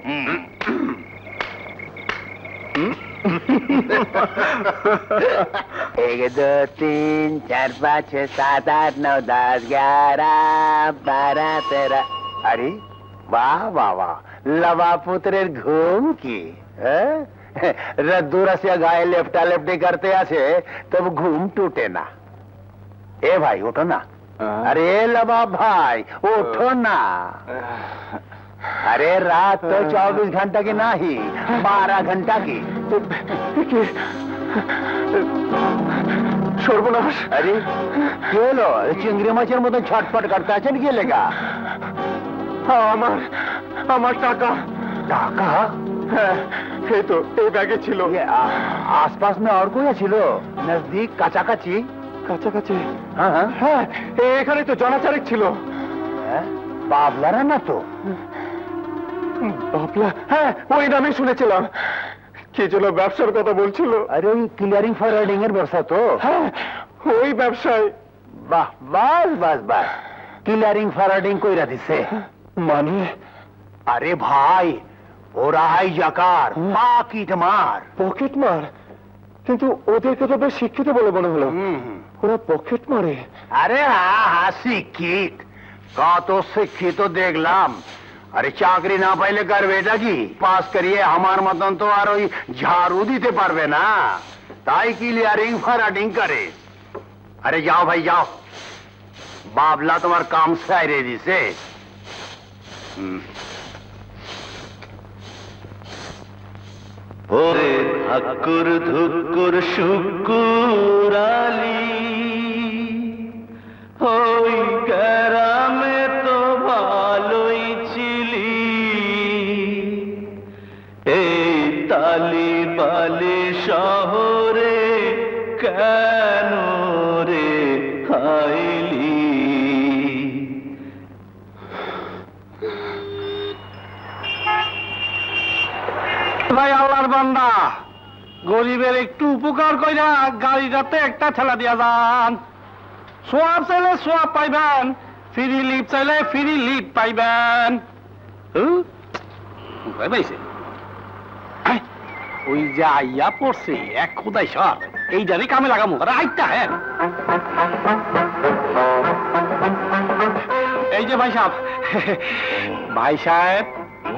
एक दो तीन चार पाँच छः सात आठ नौ दस ग्यारह बारह तेरह। अरे वाह वाह वाह, लवा पुत्रेर घुम की रद्दू रसिया गाয়ে লেপটা লেপটি করতে আছে, তবু ঘুম টুটে না। এ ভাই ওঠো না, अरे लबाब भाई उठो ना। अरे रात तो 24 घंटा की नहीं 12 घंटा की। সর্বনাশ। আরে কি হলো? চিংড়ি মাছের মতো ছটফট করতে আছেন কি লেগা? আমার টাকা। টাকা? হ্যাঁ, এই তো এই ব্যাগে ছিল। आसपास में और कोई ছিল? नजदीक কাছাকাছি? কাছাকাছি? হ্যাঁ হ্যাঁ, এখানে তো জনাচারেক ছিল। বাবলারা না তো? বাবলা? হ্যাঁ, ওই নামই শুনেছিলাম। কি যেন ব্যবসার কথা বলছিল। আরে ওই ক্লিয়ারিং ফরওয়ার্ডিং এর ব্যবসা তো? হ্যাঁ, ওই ব্যবসায়। বাহ, বাস বাস বাস, ক্লিয়ারিং ফরওয়ার্ডিং কইরা দিছে মানে? আরে ভাই, ওরা হাইজাকার, পকেট মার। পকেট মার? কিন্তু ওদেরকে তো বেশ শিক্ষিত বলে মনে হলো। ওরা পকেট মারে? আরে হ্যাঁ, শিক্ষিত। কত শিক্ষিত দেখলাম। আরে চাকরি না পাইলে করবে এটা কি? পাস করিয়ে আমার মতন তো আর ওই ঝাড়ু দিতে পারবে না, তাই ক্লিয়ারিং ফরওয়ার্ডিং করে। আরে যাও ভাই যাও, বাবলা তোমার কাম সাইরে দিছে। ওরে ধাক্কুর ধুক্কুর শুকুরালি, ওই গ্রামে তো ভালোই ছিলি, এই তালি বালি শহরে কেন রে আইলি? ভাই আল্লাহর বান্দা, গরিবের একটু উপকার কইরা গাড়িটাতে একটা ঠেলা দিয়া যান। সোয়াব চাইলে সোয়াব পাইবেন, ফ্রি লিপ চাইলে ফ্রি লিপ পাইবেন। পাইছে ওই যে আইয়া পড়ছে এক খুদাই সর, এইটারই কামে লাগামু। আইটা হ্যাঁ, এই যে ভাই সাহেব। ভাই সাহেব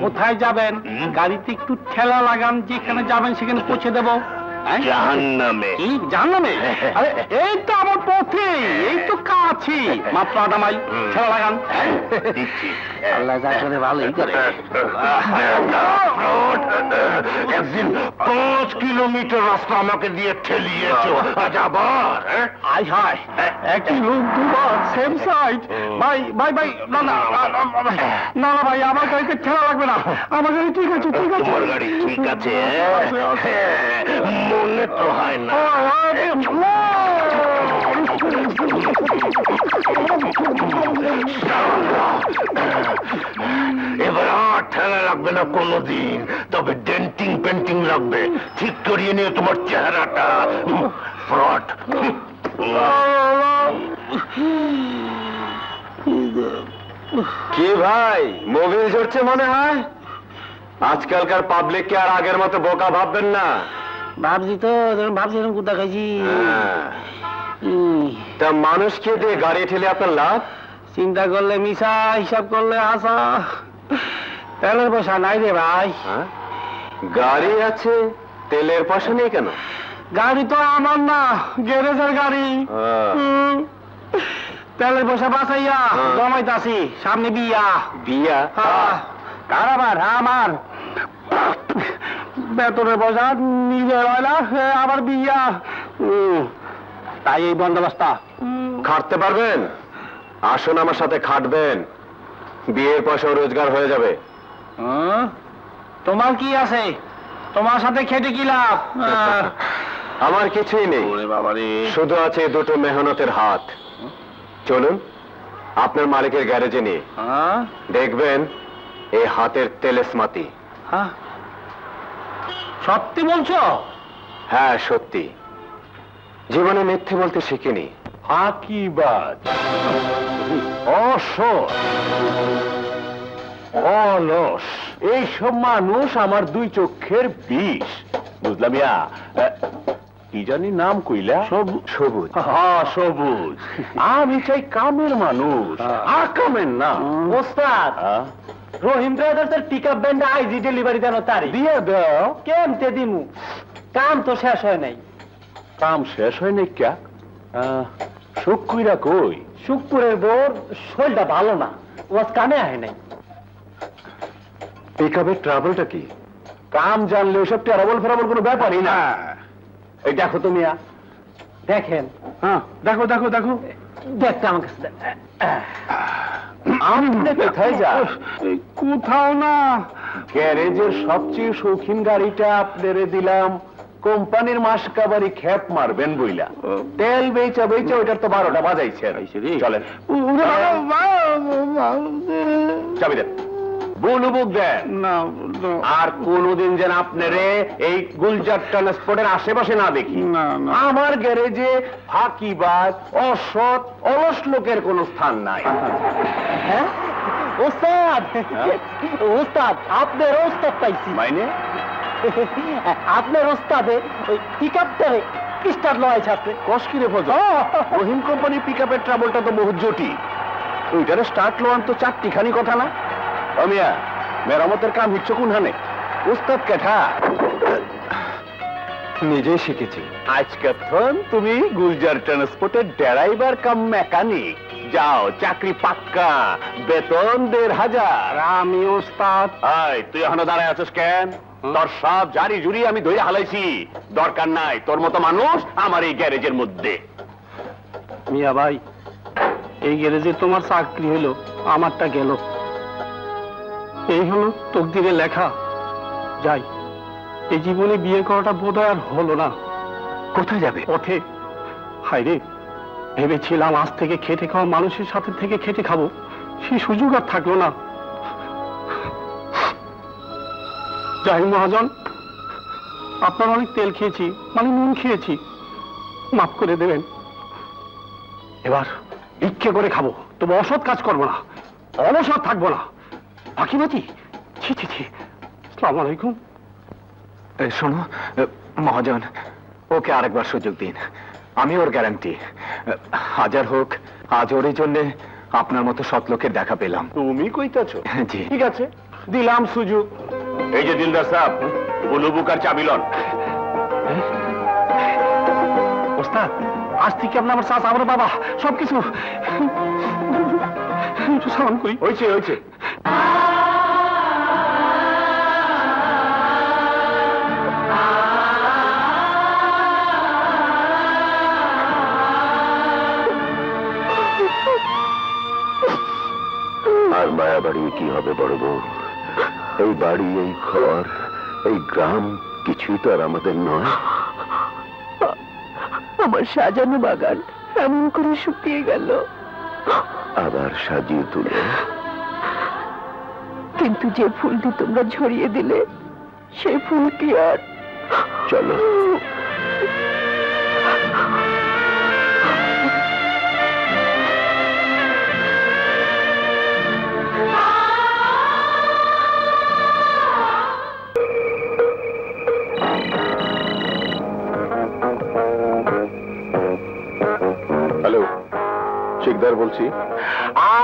কোথায় যাবেন? গাড়িতে একটু ঠেলা লাগান, যেখানে যাবেন সেখানে পৌঁছে দেবো। জাহান্নামে। কি জাহান্নামে? আরে এই তো আমার পথে, এই তো কাছে মাত্র 8 মাইল। ঠেলা লাগান। আল্লাহ যা করে ভালোই করে। একদিন 5 কিলোমিটার রাস্তা আমাকে দিয়ে ঠেলিয়েছ, আজ আবার? আয় হায়, একই লোক দুবার সেম সাইড। ভাই ভাই ভাই, না না না না ভাই, আমার গাড়িতে ঠেলা লাগবে না। আমার গাড়ি ঠিক আছে, ঠিক আছে। তোমার গাড়ি ঠিক আছে? মনে তো হয় না। এবার আর ঠেলা লাগবে না কোনোদিন, তবে ডেন্টিং পেন্টিং লাগবে। ঠিক করিয়ে নিয়ে তোমার চেহারাটা। ফ্রড। কি ভাই, মোবিল ঝরছে মনে হয়? আজকালকার পাবলিককে আর আগের মতো বোকা ভাববেন না। ভাবছি তো, ভাবছি কোথা খাইছি। তা মানুষকে দিয়ে গাড়ি ঠেলে আপনার লাভ? চিন্তা করলে মিশা, হিসাব করলে আসা। তেলের পয়সা নাই রে ভাই। গাড়ি আছে, তেলের পয়সা নেই কেন? গাড়ি তো আমার না, গ্যারেজের গাড়ি। তেলের পয়সা বাঁচাইয়া জমাইতাছি, সামনে বিয়া। বিয়া? কার আবার? আমার। বেতনের পয়সা নিজের হয় না, আবার বিয়া। তাই এই বন্দোবস্ত। খাটতে পারবেন? আসুন আমার সাথে খাটবেন, বিয়ের পয়সা রোজগার হয়ে যাবে। তোমার কি আছে? তোমার সাথে খেটে কি লাভ? আমার কিছুই নেই, শুধু আছে দুটো মেহনতের হাত। চলুন আপনার মালিকের গ্যারেজে নিয়ে দেখবেন এই হাতের তেলেসমাতি। সত্যি বলছো? হ্যাঁ সত্যি, জীবনে মিথ্যে বলতে শিখিনি। ফাঁকিবাজ, অসৎ, অলস, এইসব মানুষ আমার দুই চোখের বিষ। বুঝলাম ইয়া। কি জানি নাম কইলা? সবুজ। হ্যাঁ সবুজ। আমি চাই কামের মানুষ, আকামের না। ওস্তাদ, রহিম ব্রাদার্সের পিকআপ ভ্যানটা আইজি ডেলিভারি দেন তারি দিয়ে দাও। কেমতে দিমু? কাম তো শেষ হয় নাই। কাম শেষ হয় নাই ক্যা? সুখ কইরা কই? শুক্রের বোর শরীরটা ভালো না, ও আজ কানে আহে নাই। পিকআপের ট্রাভেলটা কি? কাম জানলে ওসব ট্রাভেল ফেরাবল কোনো ব্যাপারই না। এই দেখো তুমি, দেখেন, হ্যাঁ দেখো দেখো দেখো। দেখতে আমার কাছে দেন। আপনি কোথায় যান? কোথাও না, গ্যারেজের সবচেয়ে শৌখিন গাড়িটা আপনারে দিলাম কোম্পানির মাস কাবারি খ্যাপ মারবেন বইলা। তেল বেচা বেচা ওইটার তো 12টা বাজাইছে। চলেন, চাবি দেন, বুলুবুক দেন। না আর কোনদিন যেন আপনারে এই গুলজার ট্রান্সপোর্টের আশেপাশে না দেখি। না, না। আমার গ্যারেজে ফাঁকিবাজ, অসৎ, অলস লোকের কোনো স্থান নাই। হ্যাঁ ওস্তাদ, ওস্তাদ আপনার ওস্তাদ পাইছি। মাইনে আপনার ওস্তাদে ওই পিকআপটারে স্টার্ট লয় ছাড়ছে। কষ্কিরে ফজল, রহিম কোম্পানি পিকআপের ট্রাবলটা তো বহু জটিল। ওইটারে স্টার্ট লোয়ান তো চারটিখানি কথা না। অমিয়া মেরামতের কাম হচ্ছে কোন হানে? উস্তাদ কেঠা নিজে শিখেছি। আজকে তুমি গুলজার ট্রান্সপোর্টের ড্রাইভার কাম মেকানিক। যাও, চাকরি পাক্কা, বেতন 1,500। আমি ওস্তাদ। তুই এখনো দাঁড়ায় আছিস কেন? তোর সব জারি জুরি আমি ধরে হালাইছি। দরকার নাই তোর মতো মানুষ আমার এই গ্যারেজের মধ্যে। মিয়া ভাই, এই গ্যারেজে তোমার চাকরি হইলো, আমারটা গেল। এই হলো তকদিরে লেখা। যাই, এই জীবনে বিয়ে করাটা বোধহয় আর হলো না। কোথায় যাবে? পথে। হায় রে, ভেবেছিলাম আজ থেকে খেটে খাওয়া মানুষের সাথে থেকে খেটে খাবো, সেই সুযোগ আর থাকলো না। যাই মহাজন, আপনার অনেক তেল খেয়েছি, মানে নুন খেয়েছি, মাফ করে দেবেন। এবার ভিক্ষে করে খাবো, তবে অসৎ কাজ করবো না, অলসৎ থাকবো না। ফাঁকিবাজি, ছি ছি ছি। আসসালামু আলাইকুম। শোনো মহাজন, ওকে আরেকবার সুযোগ দিন। আমি ওর গ্যারান্টি। হাজার হোক, আজ ওর জন্য আপনার মতো সৎ লোকের দেখা পেলাম। তুমি কইতাছো? জি ঠিক আছে, দিলাম সুযোগ। এই যে দিলদার সাহেব, বুলুবুকার চাবিলন। ওস্তাদ, আজ থেকে আপনি আমার চাচা, আমার বাবা, সবকিছু। একটু সালাম করি। হয়েছে হয়েছে। আর মায়া বাড়ি কি হবে বড় বউ? এই বাড়ি, এই ঘর, এই গ্রাম কিছুই তো আর আমাদের নয়। আমার সাজানো বাগান এমন করে শুকিয়ে গেল, আবার সাজিয়ে তুলে। কিন্তু যে ফুলটি তোমরা ঝরিয়ে দিলে, সেই ফুল কি আর? চলো। হ্যালো, শিকদার বলছি।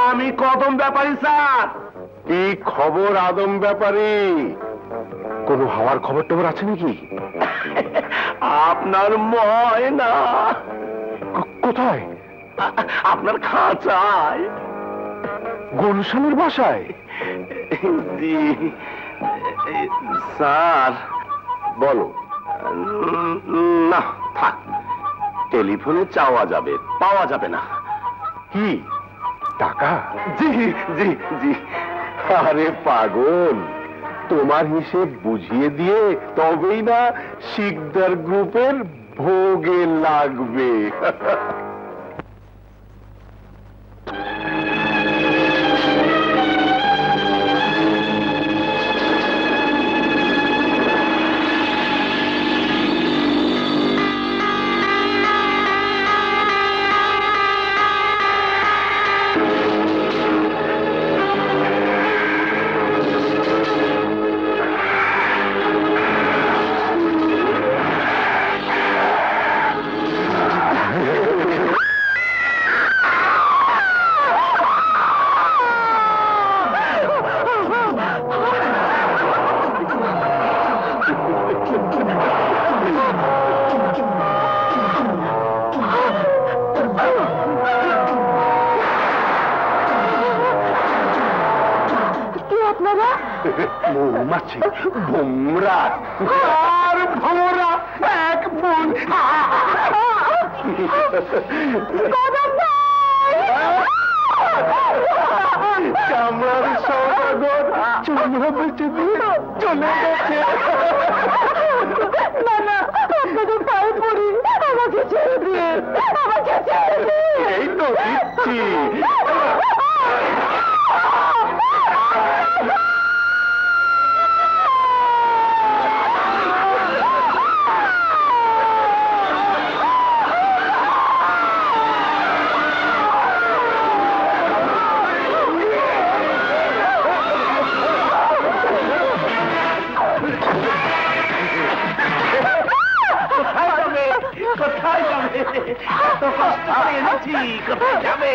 আমি কদম ব্যাপারী স্যার। কি খবর আদম ব্যাপারী? কোনো হাওয়ার খবর টবর আছে নাকি? আপনার ময়না কোথায়? আপনার খাঁচায়। গুলশানের বাসায়? জি স্যার। বলো। না থাক, টেলিফোনে চাওয়া যাবে, পাওয়া যাবে না। কি টাকা? জি জি জি। আরে পাগল, তোমার হিসেব বুঝিয়ে দিয়ে তবেই না শিকদার গ্রুপের ভোগে লাগবে। বাবা মৌমাছি ভোমরা আর ভমরা এক বোন কদম চামড়ার সওদাগর চুমড়া বেঁচে দিয়ে চলে গেছে। না না আপনাদের পায়ে পড়ি, আমাকে ছেড়ে দিয়ে, আমাকে ছেড়ে দিয়ে। এই তো দিচ্ছি। কোথায় যাবে? এত কষ্ট করে এনেছি, কোথায় যাবে?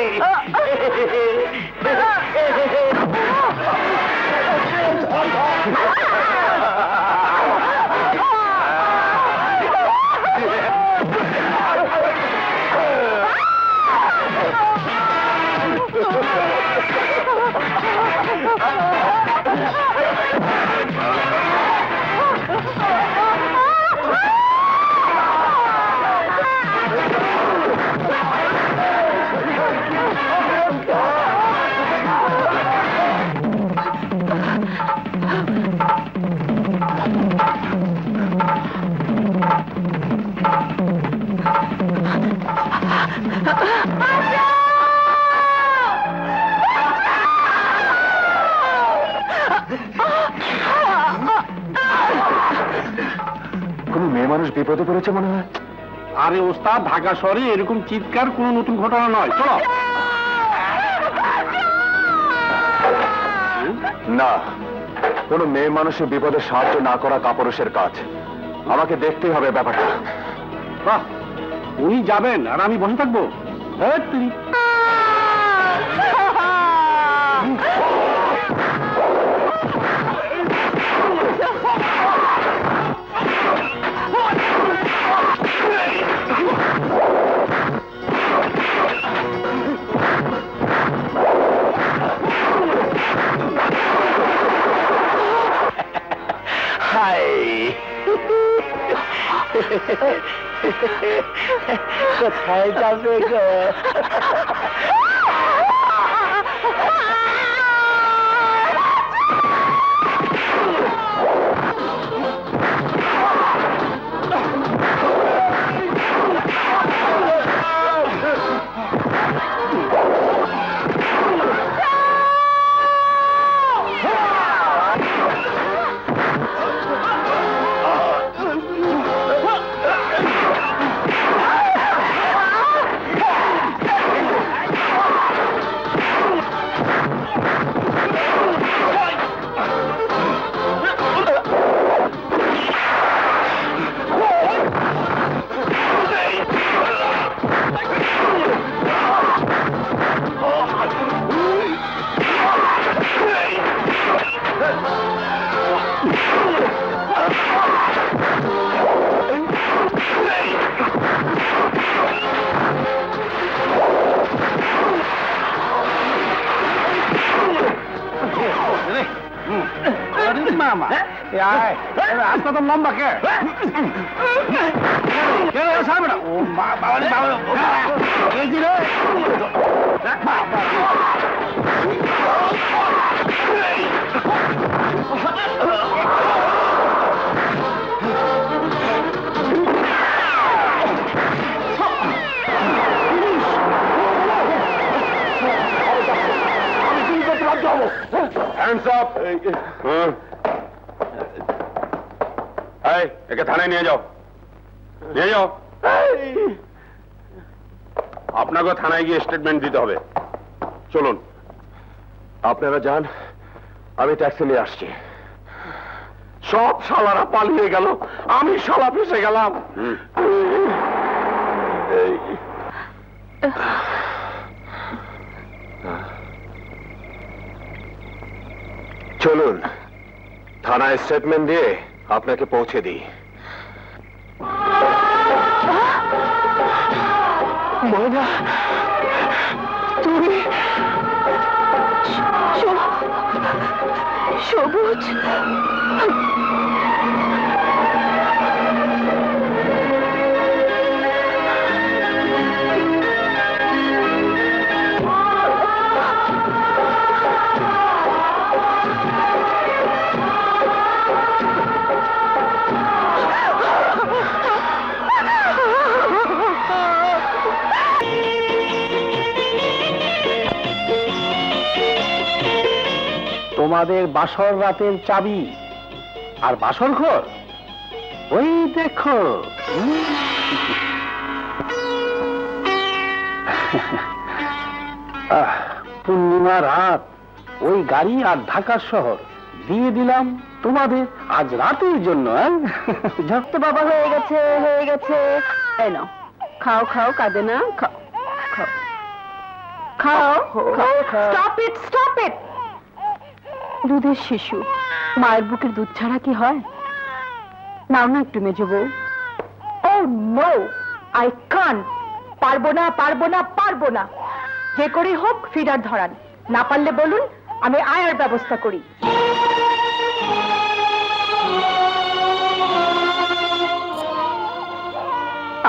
কোনো মেয়ে মানুষ বিপদে পড়েছে মনে হয়। আরে ওস্তাদ, ঢাকা শহরে এরকম চিৎকার কোনো নতুন ঘটনা নয়। চলো। না, কোনো মেয়ে মানুষের বিপদে সাহায্য না করা কাপুরুষের কাজ। আমাকে দেখতেই হবে ব্যাপারটা। বাহ, উনি যাবেন আর আমি বসে থাকবো? হ্যাঁ, তুই কোথায় যাবে গো? মামা রাস্তা তো লম্বা কে সামনে ও বাবা Hands up! এই, একে থানায় নিয়ে যাও। নিয়ে যাও। আপনাকে থানায় গিয়ে স্টেটমেন্ট দিতে হবে। চলুন। আপনারা যান, আমি ট্যাক্সি নিয়ে আসছি। সব শালারা পালিয়ে গেল, আমি শালা ফেসে গেলাম। চলুন, থানায় স্টেটমেন্ট দিয়ে আপনাকে পৌঁছে দিই। ময়না, তুমি সবুজ, তোমাদের বাসর রাতের চাবি আর বাসর ঘর ওই দেখো। পূর্ণিমা রাত, ওই গাড়ি আর ঢাকার শহর দিয়ে দিলাম তোমাদের আজ রাতের জন্য। তো বাবা হয়ে গেছে, হয়ে গেছে। এই নাও, খাও খাও, কাঁদে না, খাও খাও খাও। Stop it, stop it. দুধের শিশু, মায়ের বুকের দুধ ছাড়া কি হয়? নাও না একটু মেজো বউ। ও নো, আই কান্ট। পারবো না, পারবো না, পারবো না। যে করে হোক ফিডার ধরান, না পারলে বলুন আমি আয়ার ব্যবস্থা করি।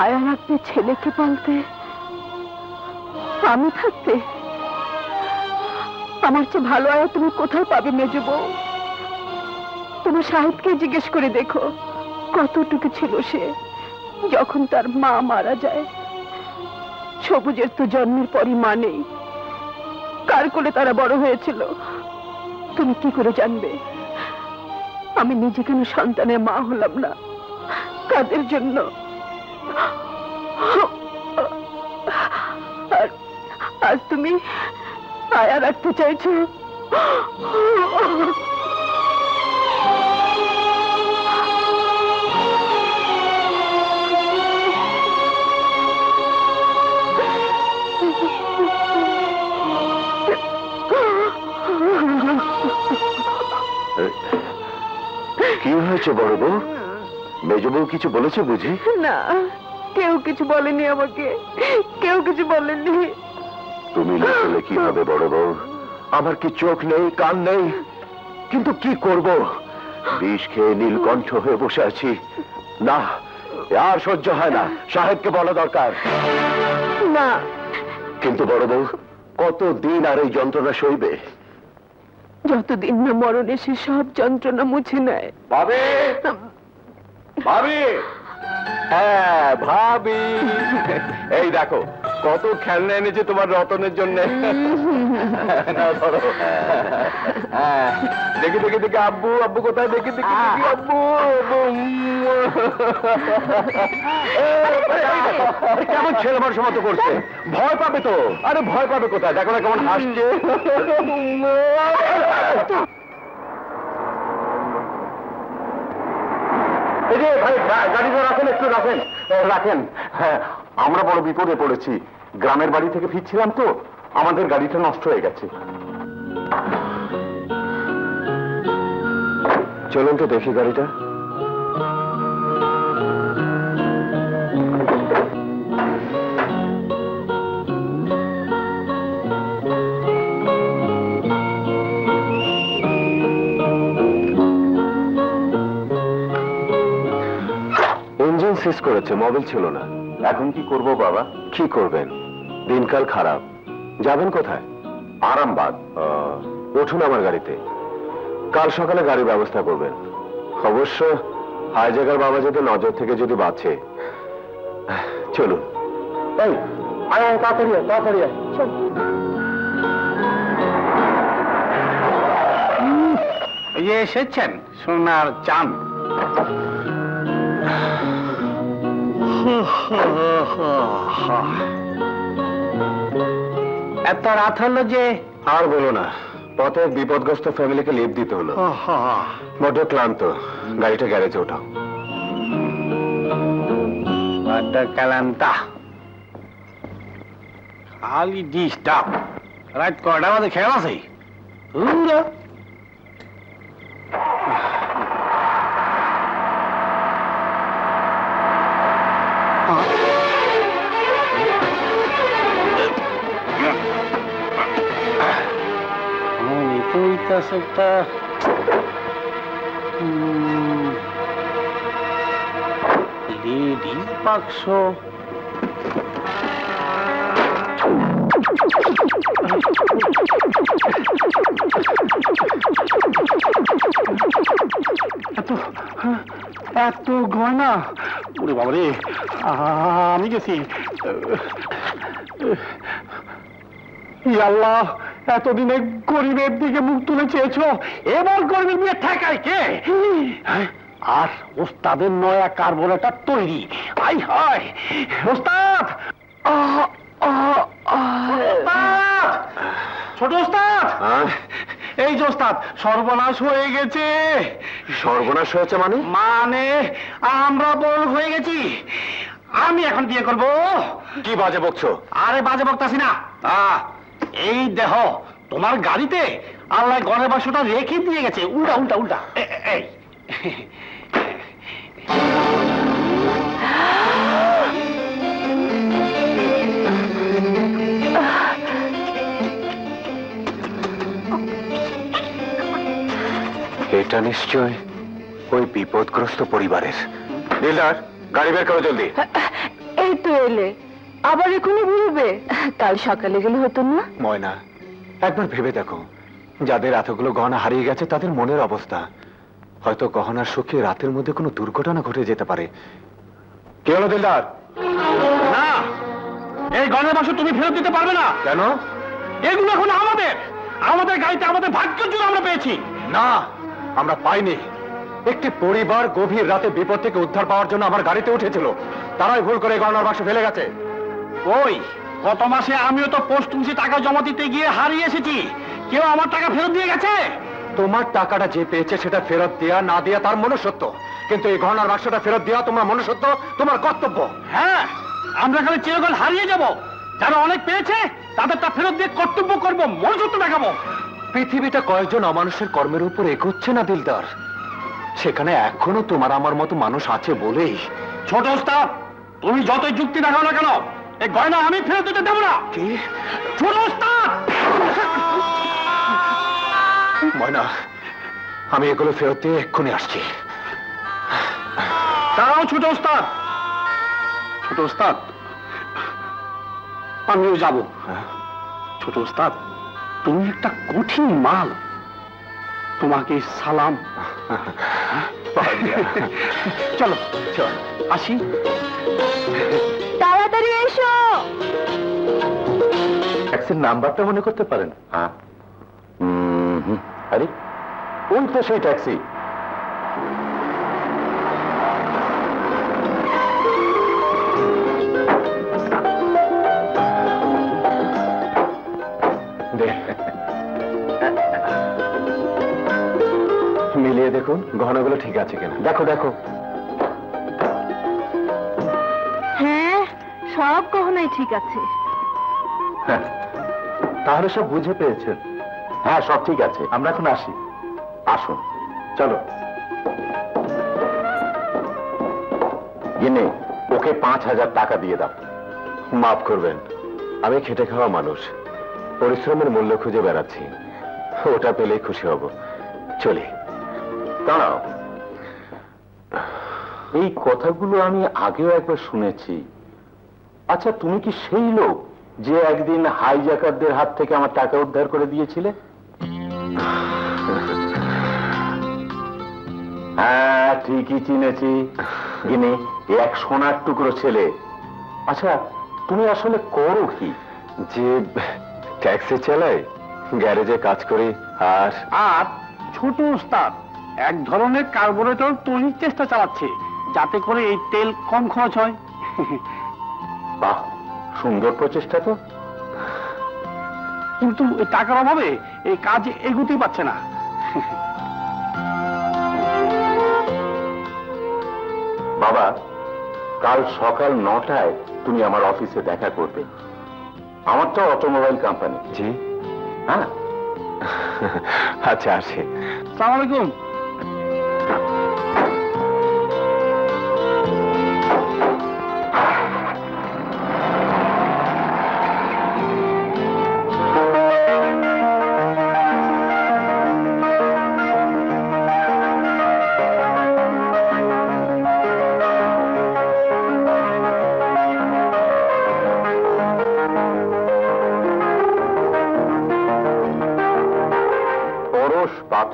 আয়া রাখতে, ছেলেকে পালতে, আমি থাকতে আমার চেয়ে ভালো আয়া তুমি কোথায় পাবে মেজো বউ? তোমার সাহেবকে জিজ্ঞেস করে দেখো কতটুকু ছিল সে যখন তার মা মারা যায়। সবুজের তো জন্মের পরই মা নেই, কার কোলে তারা বড় হয়েছিল তুমি কি করে জানবে? আমি নিজে কেন সন্তানের মা হলাম না? কাদের জন্য? আর আজ তুমি আয়া রাখতে চাইছো? কি হয়েছে বড় বউ? মেজ বউ কিছু বলেছে বুঝি? না, কেউ কিছু বলেনি আমাকে, কেউ কিছু বলেনি। তুমি লিখলে কি হবে বড় বউ? আমার কি চোখ নেই, কান নেই? কিন্তু কি করব? বিষ খেয়ে নীলকণ্ঠ হয়ে বসে আছি। না, আর সহ্য হয় না, সাহেবকে বলা দরকার। না, কিন্তু বড় বউ, কতদিন আর এই যন্ত্রণা সইবে? যতদিন না মরণ এসে সব যন্ত্রণা মুছে নেয়। ভাবি, ভাবি, হ্যাঁ ভাবি, এই দেখো কত খেলনা এনেছে তোমার রতনের জন্য। নাও ধরো। হ্যাঁ, দেখি দেখি দেখি, আব্বু আব্বু কোথায়? দেখি দেখি দেখি, আব্বু কেমন ছেলে মানুষ মতো করছে, ভয় পাবে তো। আরে ভয় পাবে কোথায়, দেখো না কেমন হাসছে। এই যে ভাই, গাড়িটা রাখেন, একটু রাখেন, রাখেন। হ্যাঁ, আমরা বড় বিপদে পড়েছি। গ্রামের বাড়ি থেকে ফিরছিলাম তো, আমাদের গাড়িটা নষ্ট হয়ে গেছে। চলুন তো দেখি গাড়িটা। ইঞ্জিন সিজ করেছে, মোবিল ছিল না। এখন কি করব বাবা? কি করবেন? দিনকাল খারাপ। যাবেন কোথায়? আরামবাগ। উঠুন আমার গাড়িতে, কাল সকালে গাড়ির ব্যবস্থা করবেন। অবশ্য হাইজাগার বাবা যদি নজর থেকে যদি বাঁচে। চলুন। এই আয় আয়, তাড়াতাড়ি আয়, তাড়াতাড়ি আয়। এই যে এসেছেন সোনার চাঁদ। এত রাত হলো যে? আর বলো না, পথে বিপদগ্রস্ত ফ্যামিলিকে লিফট দিতে হলো। বড্ড ক্লান্ত, গাড়িটা গ্যারেজে ওঠাও। বড্ড ক্লান্তা, খালি ডিস্টার্ব। রাত কটা বাজে খেয়াল আছে? একটা লেডিস বাক্স, এত গয়না, ওরে বাবারে, আমি গেছি। ই আল্লাহ, এতদিনে গরিবের দিকে মুখ তুলে চেয়েছ, এবার গরিবের নিয়ে ঠেকায় কে? আর ওস্তাদের নয়া কার্বোরেটর তৈরি। আই হায় ওস্তাদ, ওস্তাদ! ছোট ওস্তাদ, এই যে ওস্তাদ, সর্বনাশ হয়ে গেছে। সর্বনাশ হয়েছে মানে? মানে আমরা বড় হয়ে গেছি। আমি এখন বিয়ে করব। কি বাজে বকছো? আরে বাজে বকতাছি না, এই দেহ তোমার গাড়িতে আল্লাহ গড়ের বাক্সটা রেখে দিয়ে গেছে। উল্টা উল্টা উল্টা, এই এটা নিশ্চয় ওই বিপদগ্রস্ত পরিবারের। দিলদার, গাড়ি বের করো জলদি। এই তো এলে, আবার এখনই বেরোবে? কাল সকালে গেলে হতো না? ময়না, একবার ভেবে দেখো, যাদের এতগুলো গহনা হারিয়ে গেছে তাদের মনের অবস্থা। হয়তো গহনার শোকে রাতের মধ্যে কোনো দুর্ঘটনা ঘটে যেতে পারে। কি হলো দিলদার? না, এই গড়ের বাক্স তুমি ফেরত দিতে পারবে না। কেন? এগুলো এখন আমাদের। আমাদের গাড়িতে আমাদের ভাগ্যের জন্য আমরা পেয়েছি। না, আমরা পাইনি। একটি পরিবার গভীর রাতে বিপদ থেকে উদ্ধার পাওয়ার জন্য আমার গাড়িতে উঠেছিল, তারাই ভুল করে গহনার বাক্স ফেলে গেছে। ওই গত মাসে আমিও তো পোস্ট অফিসে টাকা জমা দিতে গিয়ে হারিয়ে এসেছি। কেউ আমার টাকা ফেরত দিয়ে গেছে? তোমার টাকাটা যে পেয়েছে সেটা ফেরত দেয়া না দেয়া তার মনুষ্যত্ব, কিন্তু এই গহনার বাক্সটা ফেরত দেওয়া তোমার মনুষ্যত্ব, তোমার কর্তব্য। হ্যাঁ, আমরা খালি চিরকাল হারিয়ে যাব। যারা অনেক পেয়েছে তাদেরটা ফেরত দিয়ে কর্তব্য করব, মনুষ্যত্ব দেখাবো। পৃথিবীটা কয়েকজন অমানুষের কর্মের উপর এগোচ্ছে না দিলদার, সেখানে এখনো তোমার আমার মতো মানুষ আছে বলেই। ছোট ওস্তাদ, তুমি যতই যুক্তি দেখাও না কেন, এই গয়না আমি ফেরত দিতে দেবো না। কি? ছোট ওস্তাদ! ময়না, আমি এগুলো ফেরত দিয়ে এক্ষুনি আসছি। তারাও ছোট ওস্তাদ। ছোট ওস্তাদ, আমিও যাব। ছোট ওস্তাদ, তুমি একটা কঠিন মাল, তোমাকে সালাম। চলো চল, আসি। তাড়াতাড়ি এসো। ট্যাক্সির নাম্বারটা মনে করতে পারেন? হ্যাঁ। আরে ওই তো সেই ট্যাক্সি। মিলিয়ে দেখুন গহনাগুলো ঠিক আছে কিনা। দেখো দেখো। হ্যাঁ, সব গহনাই ঠিক আছে। তাহলে সব বুঝে পেয়েছেন? হ্যাঁ, সব ঠিক আছে। আমরা এখন আসি। আসুন, চলো। গিনে ওকে 5,000 টাকা দিয়ে দাও। মাফ করবেন, আমি খেটে খাওয়া মানুষ, পরিশ্রমের মূল্য খুঁজে বেড়াচ্ছি। ওটা পেলেই খুশি হব। চলি। দাঁড়াও, এই কথাগুলো আমি আগেও একবার শুনেছি। আচ্ছা, তুমি কি সেই লোক যে একদিন হাইজ্যাকারদের হাত থেকে আমার টাকা উদ্ধার করে দিয়েছিলে? হ্যাঁ, ঠিকই চিনেছি। গিনি, এক সোনার টুকরো ছেলে। আচ্ছা, তুমি আসলে করো কি? যে ট্যাক্সি চালাই, গ্যারেজে কাজ করি। আর ছোট ওস্তাদ এক ধরনের কার্বোরেটর তৈরির চেষ্টা চালাচ্ছে, যাতে করে এই তেল কম খরচ হয়। বাহ, সুন্দর প্রচেষ্টা তো। কিন্তু এই টাকার অভাবে এই কাজ এগোতেই পারছে না। বাবা, কাল সকাল 9টায় তুমি আমার অফিসে দেখা করবে। আমার তো অটোমোবাইল কোম্পানি। জি, হ্যাঁ। আচ্ছা, আসি। আসসালামু আলাইকুম।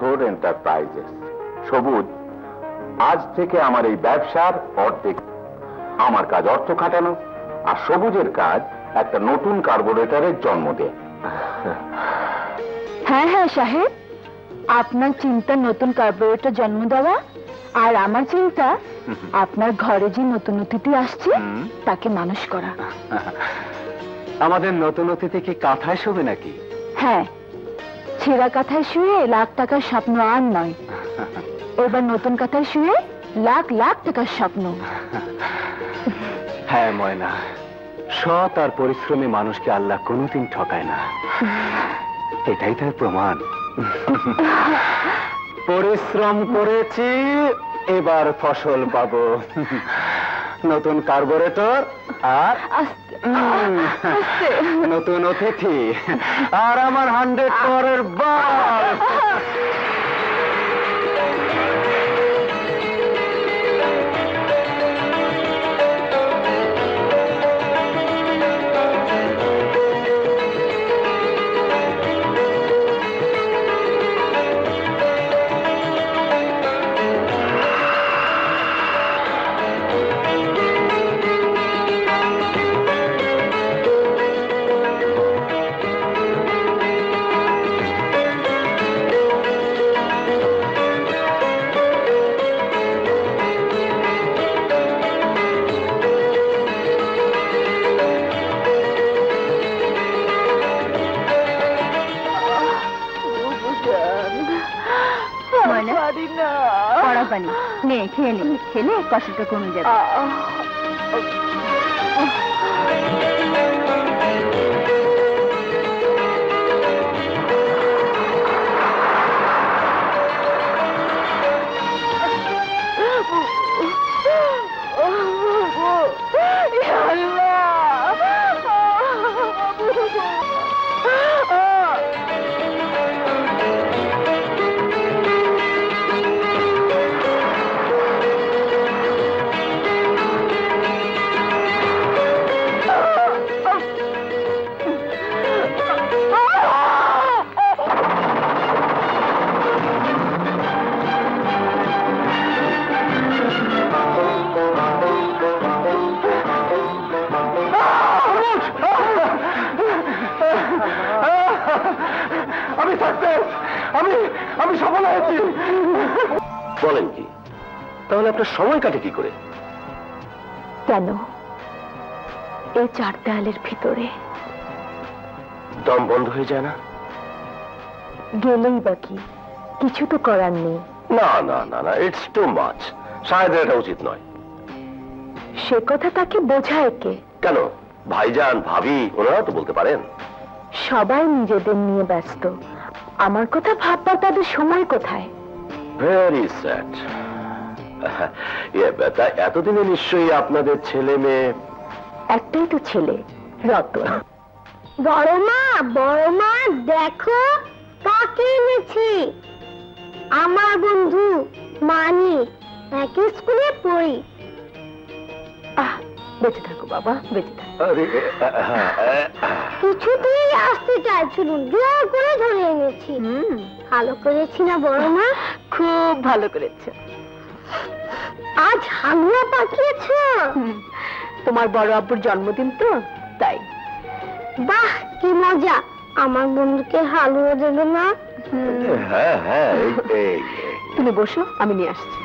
পাথর এন্টারপ্রাইজেস। সবুজ, আজ থেকে আমার এই ব্যবসার অর্ধেক। আমার কাজ অর্থ খাটানো, আর সবুজের কাজ একটা নতুন কার্বোরেটরের জন্ম দেয়। হ্যাঁ হ্যাঁ সাহেব, আপনার চিন্তা নতুন কার্বোরেটর জন্ম দেওয়া, আর আমার চিন্তা আপনার ঘরে যে নতুন অতিথি আসছে তাকে মানুষ করা। আমাদের নতুন অতিথি কি কাঁথায় শোবে নাকি? হ্যাঁ, ছেঁড়া কাঁথায় শুয়ে লাখ টাকার স্বপ্ন আর নয়, এবার নতুন কাঁথায় শুয়ে লাখ লাখ টাকার স্বপ্ন। হ্যাঁ ময়না, সৎ আর পরিশ্রমী মানুষকে আল্লাহ কোনোদিন ঠকায় না, এটাই তার প্রমাণ। পরিশ্রম করেছি, এবার ফসল পাবো। নতুন কার্বোরেটর আর নতুন অতিথি আর আমার 100 পরের বার। ময়না, কড়া পানি নে, খেয়ে নে, খেলে কষ্টটা কমে যাবে। আমি সাকসেস, আমি সফল হয়েছি। বলেন কি? তাহলে আপনার সময় কাটে কি করে? কেন এই চার দেয়ালের ভিতরে দম বন্ধ হয়ে যায় না? গেলেই বাকি, কিছু তো করার নেই। না না না না, ইটস টু মাচ। শায়দ এটা উচিত নয়। সে কথা তাকে বোঝায় কে? কেন, ভাইজান ভাবি ওনারা তো বলতে পারেন। সবাই নিজেদের নিয়ে ব্যস্ত, আমার কথা ভাববার তাদের সময় কোথায়? Very sad. এতদিনে নিশ্চয়ই আপনাদের ছেলে মেয়ে? একটাই তো ছেলে, রতন। বড় মা দেখো কাকে এনেছি। আমার বন্ধু মানি, একই স্কুলে পড়ি। আহ, বেঁচে থাকো বাবা, বেঁচে থাকো। আরে, কিছুতেই আসতে চাইছিল, জোর করে ধরে এনেছি। ভালো করেছি না বড় মা? খুব ভালো করেছে। আজ হালুয়া পাকিয়েছো? তোমার বড় আব্বুর জন্মদিন তো, তাই। বাহ, কি মজা! আমার বন্ধুকে হালুয়া দেবে না? হ্যাঁ হ্যাঁ, এই তুমি বসো, আমি নিয়ে আসছি।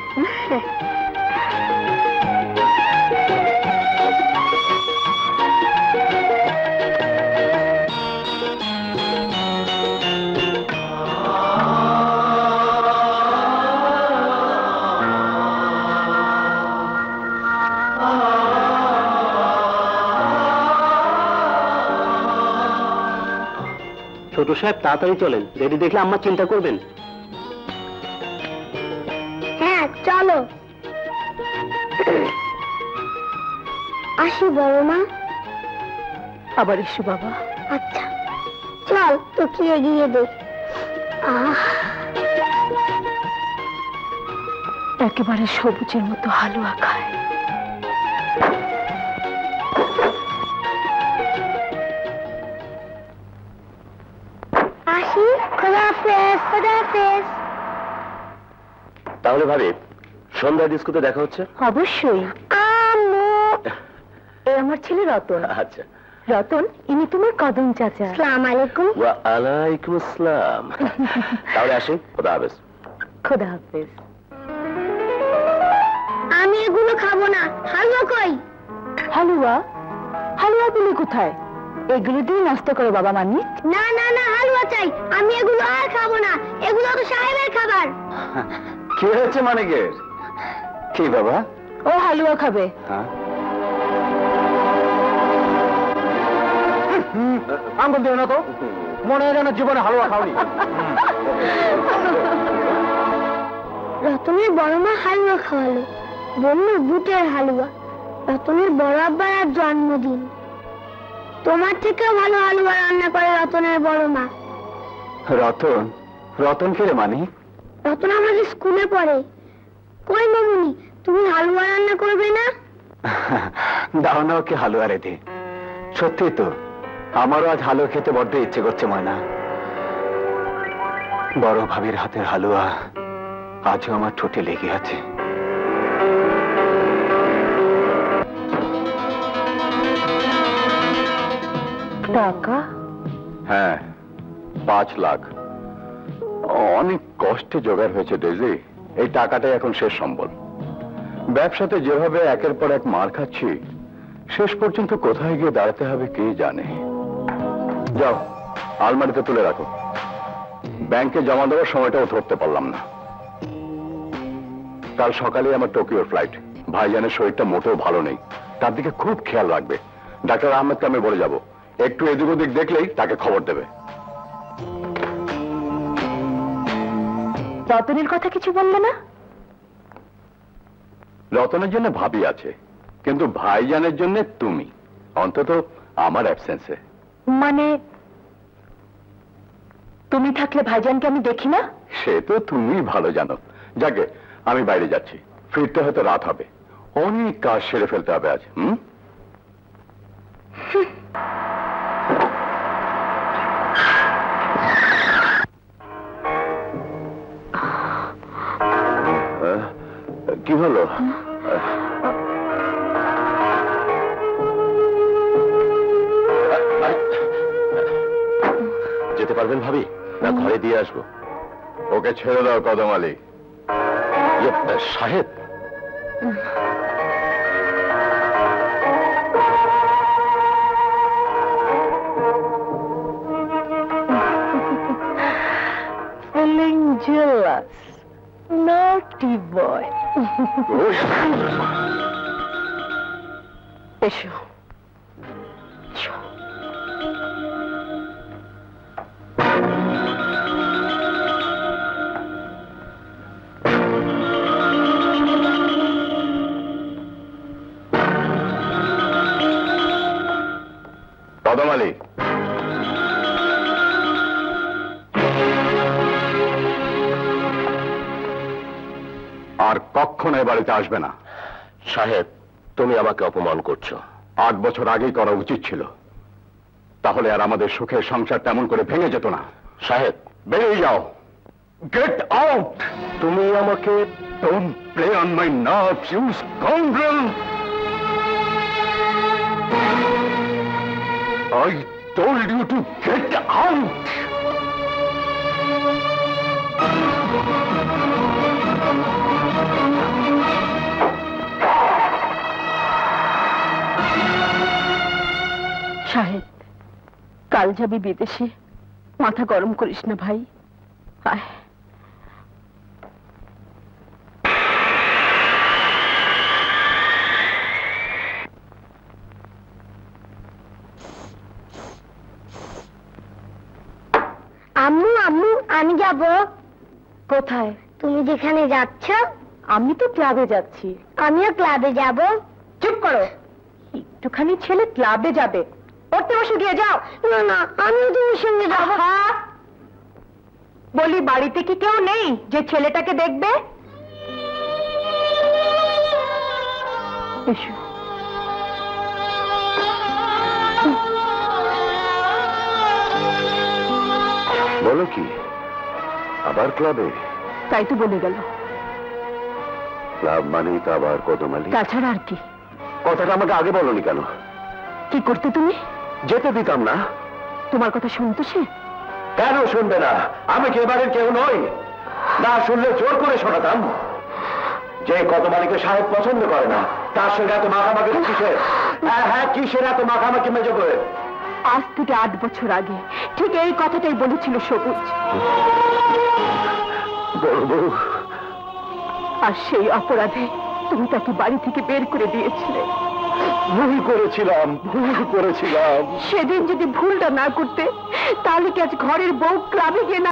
ছোট সাহেব তাড়াতাড়ি চলেন, রেডি দেখলে আম্মা চিন্তা করবেন। হ্যাঁ চলো। আসি বড় মা। আবার এসো বাবা। আচ্ছা চল, তোকে এগিয়ে দে। একেবারে সবুজের মতো হালুয়া খায়। আসি, খোদা হাফেজ, খোদা হাফেজ। তাহলে ভাবি সন্ধ্যা ডিস্কোতে দেখা হচ্ছে? অবশ্যই। আম্মু, এ আমার ছেলে রতন। আচ্ছা। রতন, ইনি তোমার কদম চাচা। আসসালামু আলাইকুম। ওয়া আলাইকুম আসসালাম। তাহলে আসি, খোদা হাফেজ। খোদা হাফেজ। আমি এগুলো খাবো না। হালুয়া কই? হালুয়া? হালুয়া দিলে কোথায়? এগুলো দিয়ে নাস্তা করো বাবা মানি। না না না, হালুয়া চাই। আমি এগুলো আর খাবো না। এগুলো তো সাহেবের খাবার। কি হয়েছে মানিকের? কি বাবা? ও হালুয়া খাবে। হ্যাঁ, আঙ্গুল দিও না তো, মনে হয় যেন জীবনে হালুয়া খাওনি। রতনের বড় মা হালুয়া খাওয়ালো, বললো বুটের হালুয়া। রতনের বড় আব্বার আর জন্মদিন। তোমার থেকেও ভালো হালুয়া রান্না করে রতনের বড় মা। রতন? রতন কে রে মানি? রতন আমাদের স্কুলে পড়ে। কই মামুনি, তুমি হালুয়া রান্না করবে না? দাও না ওকে হালুয়া রেঁধে। সত্যি তো, আমারও আজ হালুয়া খেতে বড্ড ইচ্ছে করছে ময়না। বড় ভাবির হাতের হালুয়া আজও আমার ঠোঁটে লেগে আছে। টাকা? হ্যাঁ, 5 লাখ। অনেক কষ্টে জোগাড় হয়েছে ডেজি। এই টাকাটাই এখন শেষ সম্বল। ব্যবসাতে যেভাবে একের পর এক মার খাচ্ছি, শেষ পর্যন্ত কোথায় গিয়ে দাঁড়াতে হবে কে জানে। যাও, আলমারিতে তুলে রাখো। ব্যাংকে জমা দেওয়ার সময়টাও ধরতে পারলাম না। কাল সকালে আমার টোকিওর ফ্লাইট। ভাইজানের শরীরটা মোটেও ভালো নেই, তার দিকে খুব খেয়াল রাখবে। ডাক্তার আহমেদকে আমি বলে যাব, একটু এদিক ওদিক দেখলেই তাকে খবর দেবে। রতনের কথা কিছু বললে না? রতনের জন্য ভাবি আছে, কিন্তু ভাইজানের জন্য তুমি, অন্তত আমার অ্যাবসেন্সে। মানে তুমি থাকলে ভাইজানকে আমি দেখি না? সে তো তুমি ভালো জানো। যাকে, আমি বাইরে যাচ্ছি, ফিরতে হয়তো রাত হবে। অনেক কাজ সেরে ফেলতে হবে আজ। কি হলো? যেতে পারবেন ভাবি, না ঘরে দিয়ে আসবো? ওকে ছেড়ে দাও কদম আলী। সাহেব, Feeling jealous. Naughty boy. এসো। কদম আলী, আর কখনো এ বাড়িতে আসবে না। সাহেব, তুমি আমাকে অপমান করছো। 8 বছর আগেই করা উচিত ছিল, তাহলে আর আমাদের সুখের সংসার তেমন করে ভেঙে যেত না। সাহেব, বেরিয়ে যাও। Get out. তুমি আমাকে don't play on my nerves, you scoundrel. I told you to get out! সাহেব, কাল যাবি বিদেশে, মাথা গরম করিস না ভাই। আয়। আম্মু আম্মু, আমি যাব। কোথায়? তুমি যেখানে যাচ্ছ। আমি তো ক্লাবে যাচ্ছি। আমিও ক্লাবে যাব। চুপ করো, একটুখানি ছেলে ক্লাবে যাবে, পড়তে বসে গিয়ে যাও। না না, আমিও তোমার সঙ্গে যাব। বলি, বাড়িতে কি কেউ নেই যে ছেলেটাকে দেখবে? এসো। বলো কি, আবার ক্লাবে? তাই তো বলে গেল। ক্লাব মানেই তো আবার কদমালি। তাছাড়া আর কি? কথাটা আমাকে আগে বলনি কেন? কি করতে তুমি? যেতে দিতাম না। তোমার কথা শুনতো সে? কেন শুনবে না? আমি কি এবারের কেউ নই? না শুনলে জোর করে শোনাতাম। যে কদমালিকে সাহেব পছন্দ করে না, তার সঙ্গে এত মাখামাখি কিসের? হ্যাঁ, কিসের এত মাখামাখি মেজো করে? আজ থেকে 8 বছর আগে ঠিক এই কথাটাই বলেছিল সবুজ। বড় বউ, আর সেই অপরাধে তুমি তাকে বাড়ি থেকে বের করে দিয়েছিলে। ভুল করেছিলাম। সেদিন যদি ভুলটা না করতে, তাহলে কি আজ ঘরের বউ ক্লাবে গিয়ে না?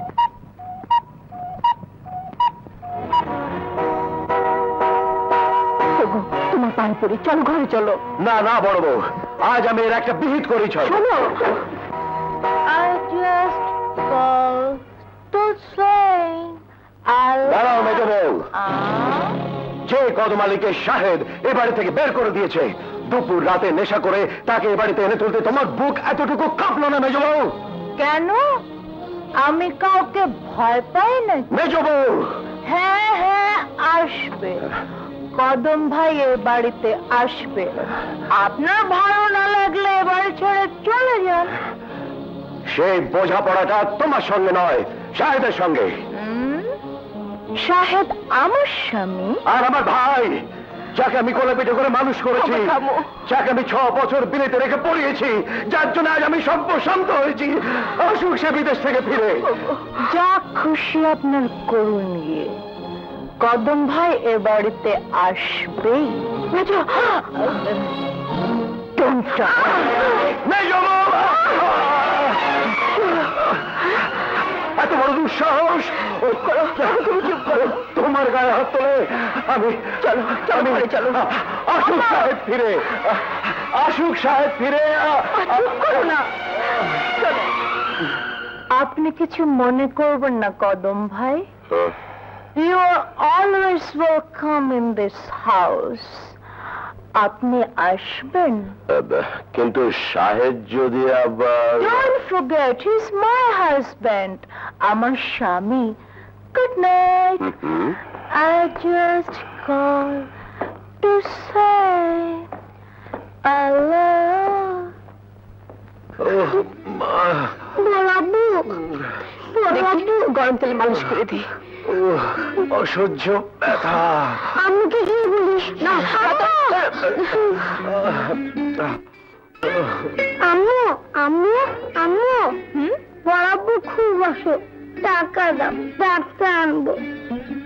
ওগো, তোমার পায়ে পড়ি, চলো ঘরে চলো। না না বড় বউ, আজ আমি এর একটা বিহিত করি। শোনো, I just called to say I দাঁড়াও মেজো বউ। love যে কদমালিকে শাহেদ এ বাড়ি থেকে বের করে দিয়েছে, দুপুর রাতে নেশা করে তাকে এ বাড়িতে এনে তুলতে তোমার বুক এতটুকু কাঁপলো না মেজো বউ? কেন? আমি কাউকে ভয় পাই না। মেজো বউ, হ্যাঁ হ্যাঁ, আসবে। কদম ভাই এ বাড়িতে আসবে। আপনার ভালো না লাগলে এ বাড়ি ছেড়ে চলে যান। সেই বোঝাপড়াটা তোমার সঙ্গে নয়, শাহেদের সঙ্গে। শাহেদ আমার স্বামী? আর আমার ভাই, যাকে আমি কোলে পিঠে করে মানুষ করেছি, থামো, থামো। যাকে আমি 6 বছর বিলেতে রেখে পড়িয়েছি, যার জন্য আজ আমি শান্ত হয়েছি। আসুক সে বিদেশ থেকে ফিরে। যা খুশি আপনার করুন গিয়ে। কদম ভাই এ বাড়িতে আসবেই। মেজো বউ! এত বড় দুঃসাহস! তোমার গায়ে হাত তোলে! আমি চলো। আসুক সাহেব ফিরে, আসুক সাহেব ফিরে। না, আপনি কিছু মনে করবেন না কদম ভাই। You are always welcome in this house. আপনি আসবেন। কিন্তু সাহেব যদি আবার... Don't forget, he's my husband. আমার স্বামী। Good night. I just called to say I love. দেখি, গরম তেলে মালিশ করে দিই। অসহ্য ব্যথা। আমাকে কি বলিস না? আম্মু আম্মু আম্মু, বড়াব্বু খুব আসো, টাকা দাও, ডাক্তার আনবো।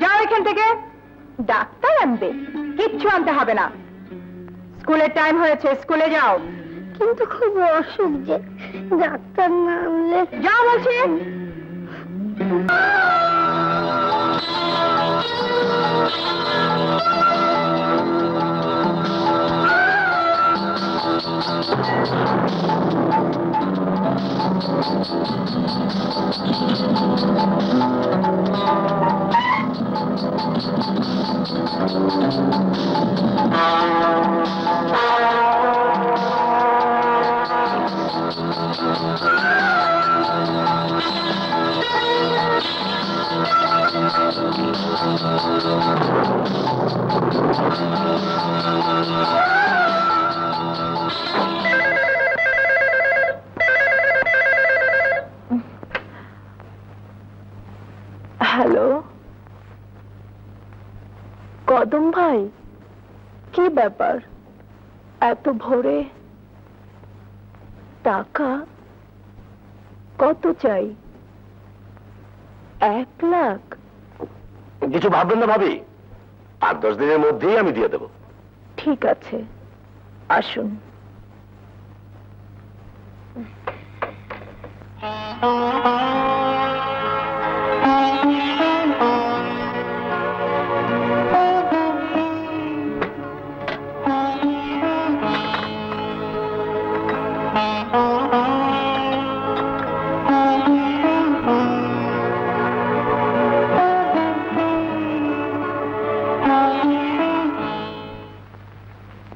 যাও এখান থেকে। ডাক্তার আনবে? কিচ্ছু আনতে হবে না। স্কুলের টাইম হয়েছে, স্কুলে যাও। কিন্তু খুব অসুখ যে, ডাক্তার না আনলে। যাও বলছি। হ্যালো, কদম ভাই, কি ব্যাপার এত ভোরে? টাকা কত চাই? 1 লাখ? কিছু ভাববেন না ভাবি, 8-10 দিনের মধ্যেই আমি দিয়ে দেবো। ঠিক আছে, আসুন।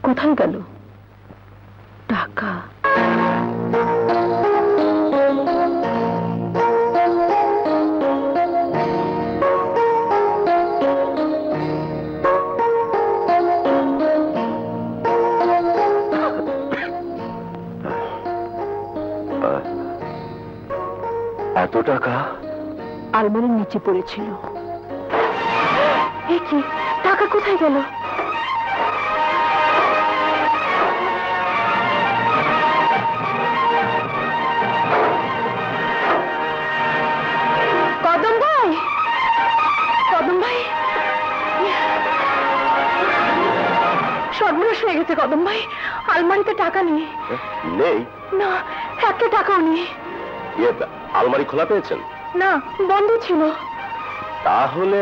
কোথায় গেল টাকা? এত টাকা? আলমারির নিচে পড়েছিল। এ কি, টাকা কোথায় গেল? কদম ভাই, কদম ভাই, সর্বনাশ হয়ে গেছে কদম ভাই। আলমারিতে টাকা নেই। নেই? না, একটা টাকাও নেই। আলমারি খোলা পেয়েছেন? না, বন্ধ ছিল। তাহলে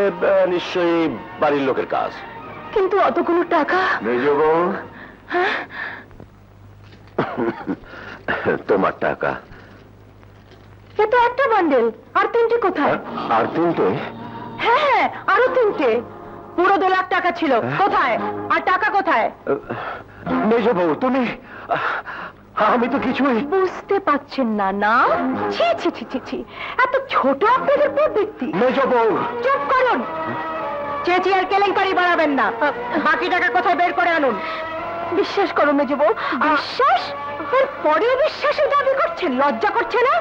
নিশ্চয়ই বাড়ির লোকের কাজ। কিন্তু অতগুলো টাকা। মেজ বউ, তোমার টাকা। এ তো একটা বান্ডেল, আর তিনটে কোথায়? আর তিনটে? হ্যাঁ, আরো তিনটে। পুরো 2 লাখ টাকা ছিল, কোথায়? আর টাকা কোথায়? মেজ বউ, তুমি? আমি তো কিছুই বুঝতে পারছেন না? না, ছি ছি ছি ছি ছি, এত ছোট আপনাদের প্রবৃত্তি। মেজ বউ, চুপ করুন, চেঁচি আর কেলেঙ্কারি বাড়াবেন না। বাকি টাকা কোথায় বের করে আনুন। বিশ্বাস করো মেজো বউ। বিশ্বাস? পরেও বিশ্বাসের দাবি করছেন, লজ্জা করছে না?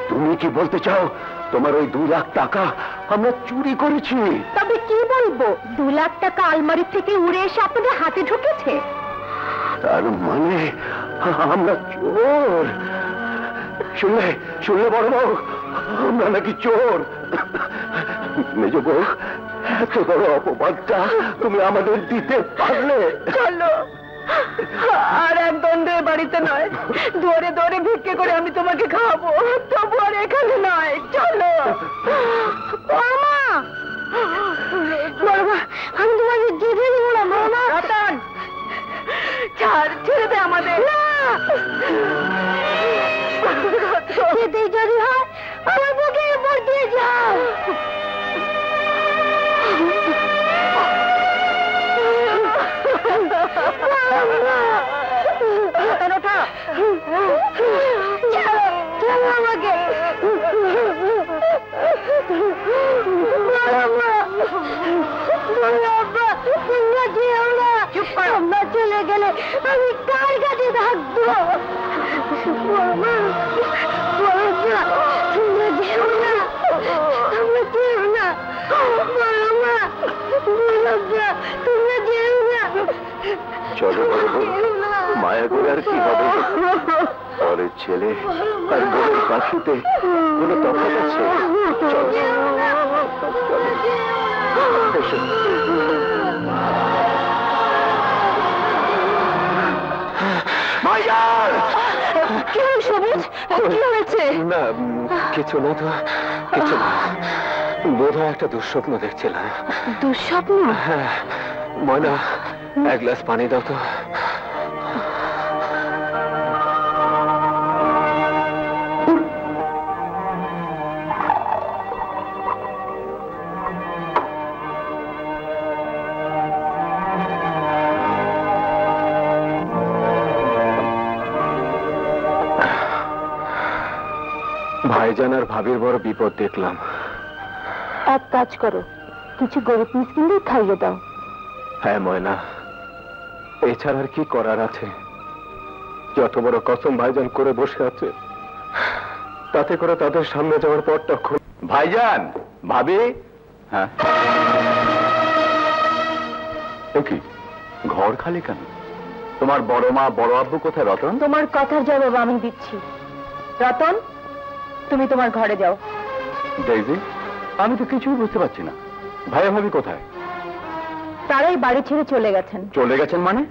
তুমি কি বলতে চাও তোমার ওই 2 লাখ টাকা আমরা চুরি করেছি? তবে কি বলবো, 2 লাখ টাকা আলমারি থেকে উড়ে এসে আপনাদের হাতে ঢুকেছে। তার মানে আমরা চোর? শুনলে শুনলে বড় বউ, আমরা নাকি চোর? মেজ বউ, এত বড় অপবাদটা তুমি আমাদের দিতে পারলে? চলো, আর এক দণ্ডে বাড়িতে নয়, দৌড়ে দৌড়ে ভিক্ষে করে আমি তোমাকে খাওয়াবো, তবু আর এখানে নয়। চলো মামা, বাবা, আমি তোমাকে যেতে দেবো না মামা। রতন, ছাড়, ছেড়ে দে আমাদের। যেতে যদি হয় আমার বুকের উপর দিয়ে যাও। আমাকে তোমরা চলে গেলে আমি কার কাছে থাকবো? তোমরা যেও না, তোমরা যেও না, তোমরা যেও না। চলো বড় বউ, মায়া করে আর কি হবে? পরের ছেলে আর বোনের কাশিতে কোনো তফাৎ আছে? চলো, এসো। মায়ার! কি হল সবুজ, কি হয়েছে? না, কিছু না তো, কিছু না। বোধহয় একটা দুঃস্বপ্ন দেখছিলাম। দুঃস্বপ্ন? হ্যাঁ, ময়না, 1 গ্লাস পানি দাও তো। ভাইজান আর ভাবির বড় বিপদ দেখলাম। এক কাজ করো, কিছু গরিব মিসকিনদের খাইয়ে দাও। হ্যাঁ ময়না, এছাড়া আর কি করার আছে? যত বড় কসম ভাইজান করে বসে আছে, তাতে করে তাদের সামনে যাওয়ার পরটা খুব। ভাইজান, ভাবি। হ্যাঁ, কি ঘর খালি কেন? তোমার বড় মা বড় আব্বু কোথায়? রতন? তোমার কথার জবাব আমি দিচ্ছি। রতন, তুমি তোমার ঘরে যাও। ডেইজি, আমি তো কিছুই বুঝতে পারছি না, ভাইয়া ভাবি কোথায়? তারাই বাড়ি ছেড়ে চলে গেছেন। চলে গেছেন মানে?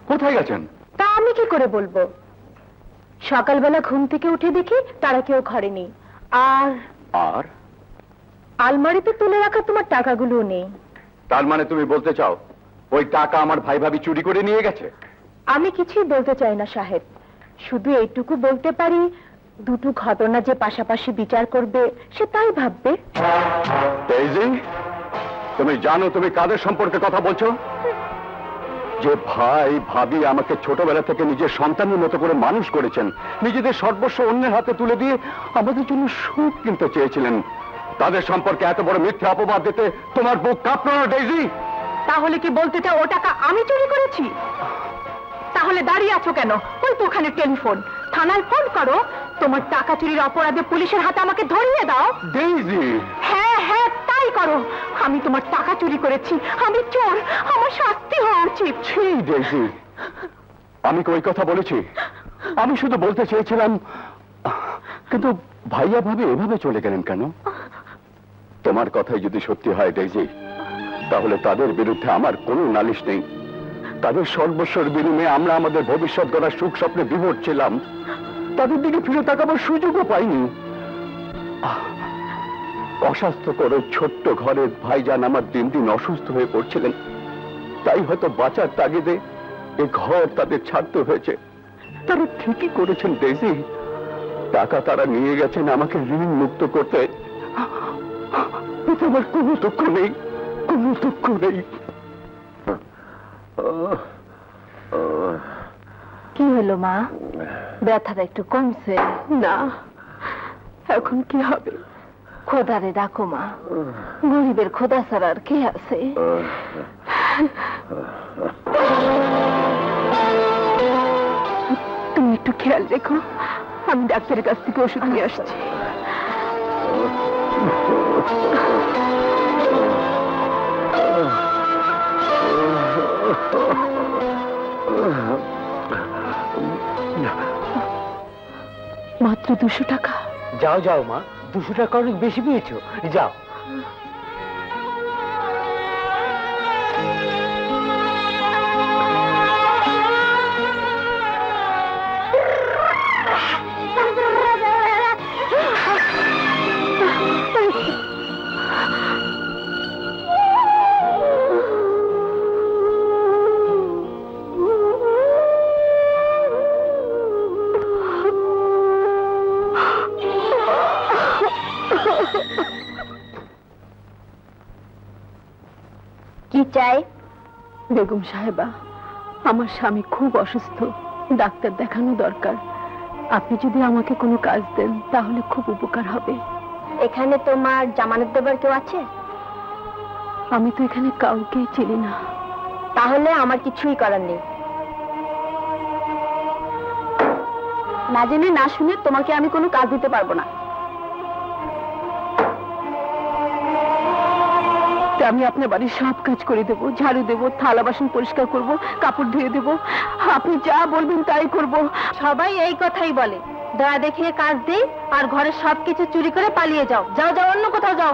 কোথায় গেছেন? তা আমি কি করে বলবো? সকালবেলা ঘুম থেকে উঠে দেখি তারা কেউ ঘরে নেই, আর আর আলমারিতে তুলে রাখা তোমার টাকাগুলো নেই। তার মানে তুমি বলতে চাও ওই টাকা আমার ভাই ভাবি চুরি করে নিয়ে গেছে? আমি কিছুই বলতে চাই না সাহেব, শুধু এইটুকু বলতে পারি, দুটো ঘটনা যে পাশাপাশি বিচার করবে সে তাই ভাববে। ডেইজি, তুমি জানো তুমি কাদের সম্পর্কে কথা বলছো? যে ভাই ভাবি আমাকে ছোটবেলা থেকে নিজের সন্তানের মতো করে মানুষ করেছেন, নিজেদের সর্বস্ব অন্যের হাতে তুলে দিয়ে আমাদের জন্য সুখ কিনতে চেয়েছিলেন, তাদের সম্পর্কে এত বড় মিথ্যা অপবাদ দিতে তোমার বুক কাঁপলো না ডেইজি? তাহলে কি বলতে চাও ও টাকা আমি চুরি করেছি? তাহলে দাঁড়িয়ে আছো কেন? ওই তো ওখানে টেলিফোন, থানায় ফোন করো। তোমার টাকা চুরির অপরাধে পুলিশের হাতে আমাকে ধরিয়ে দাও। ডেইজি, হ্যাঁ হ্যাঁ তাই করো। আমি তোমার টাকা চুরি করেছি, আমি চোর, আমার শাস্তি হওয়া উচিত। ছি ডেইজি, আমি কি ওই কথা বলেছি? আমি শুধু বলতে চেয়েছিলাম, কিন্তু ভাইয়া ভাবে এভাবে চলে গেলেন কেন? তোমার কথাই যদি সত্যি হয় ডেইজি, তাহলে তাদের বিরুদ্ধে আমার কোনো নালিশ নেই। তাদের সর্বস্বর বিনিময়ে আমরা আমাদের ভবিষ্যৎ গড়ার সুখ স্বপ্নে বিভোর ছিলাম। তাদের দিকে ফিরে তাকাবার সুযোগও পাইনি। অস্বাস্থ্যকর ওই ছোট্ট ঘরে ভাইজান আমার দিন দিন অসুস্থ হয়ে পড়ছিলেন, তাই হয়তো বাঁচার তাগিদে এ ঘর তাদের ছাড়তে হয়েছে। তারা ঠিকই করেছেন ডেইজি, টাকা তারা নিয়ে গেছেন আমাকে ঋণ মুক্ত করতে। এতে আমার কোনো দুঃখ নেই, কোনো দুঃখ নেই। কি হলো মা, ব্যথাটা একটু কমছে? না, এখন কি হবে? খোদারে ডাকো মা, গরিবের খোদা ছাড়া আর কে আছে? তুমি একটু খেয়াল রেখো, আমি ডাক্তারের কাছ থেকে ওষুধ নিয়ে আসছি। মাত্র 200 টাকা? যাও যাও মা, 200 টাকা অনেক বেশি পেয়েছো, যাও। কি চাই? বেগম সাহেবা, আমার স্বামী খুব অসুস্থ, ডাক্তার দেখানো দরকার। আপনি যদি আমাকে কোনো কাজ দেন তাহলে খুব উপকার হবে। এখানে তোমার জামানত দেবার কেউ আছে? আমি তো এখানে কাউকেই চিনি না। তাহলে আমার কিছুই করার নেই। না জেনে না শুনে তোমাকে আমি কোনো কাজ দিতে পারবো না। আমি আপনার বাড়ির সব কাজ করে দেবো, ঝাড়ু দেবো, থালা বাসন পরিষ্কার করব, কাপড় ধুয়ে দেবো, আপনি যা বলবেন তাই করব। সবাই এই কথাই বলে, দয়া দেখিয়ে কাজ দিই আর ঘরের সবকিছু চুরি করে পালিয়ে যাও। যাও যাও, অন্য কোথাও যাও।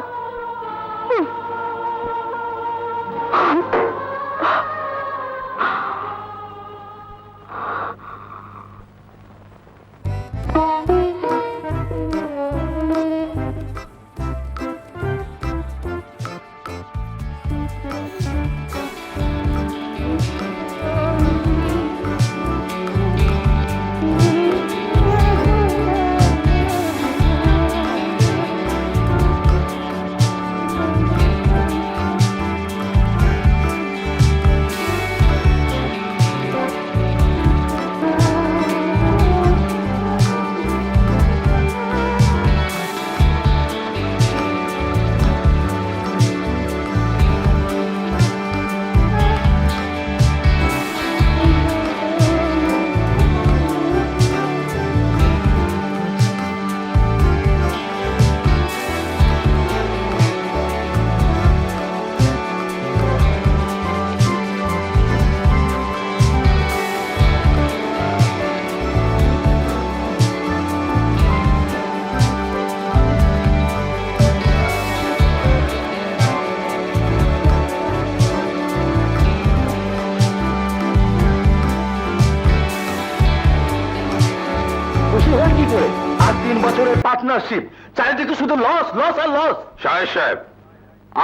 আর 3 বছরের পার্টনারশিপ, চারিদিকে শুধু লস লস আর লস। সাহেব সাহেব,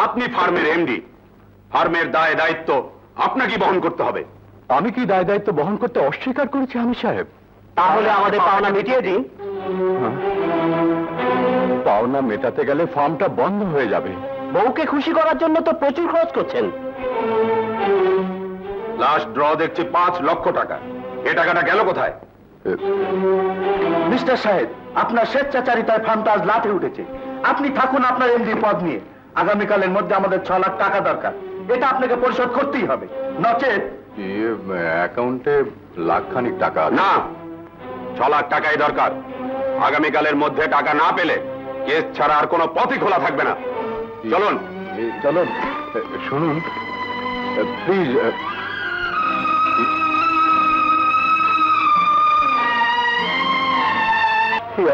আপনি ফার্মের এমডি, ফার্মের দায় দায়িত্ব আপনাকে বহন করতে হবে। আমি কি দায় দায়িত্ব বহন করতে অস্বীকার করেছি আমি সাহেব? তাহলে আমাদের পাওনা মিটিয়ে দিন। পাওনা মেটাতে গেলে ফার্মটা বন্ধ হয়ে যাবে। বউকে খুশি করার জন্য তো প্রচুর খরচ করছেন। লাস্ট ড্র দেখছি 5 লক্ষ টাকা, এ টাকাটা গেল কোথায়? মিস্টার সাহেব, আপনার স্বেচ্ছাচারিতায় ফার্মটা আজ লাটে উঠেছে। আপনি থাকুন আপনার এমডি পদ নিয়ে। আগামীকালের মধ্যে আমাদের 6 লাখ টাকা দরকার, এটা আপনাকে পরিশোধ করতেই হবে, নচেত। অ্যাকাউন্টে লাখখানিক টাকা আছে। না, 6 লাখ টাকাই দরকার। আগামীকালের মধ্যে টাকা না পেলে কেস ছাড়া আর কোনো পথই খোলা থাকবে না। চলুন চলুন, শুনুন প্লিজ।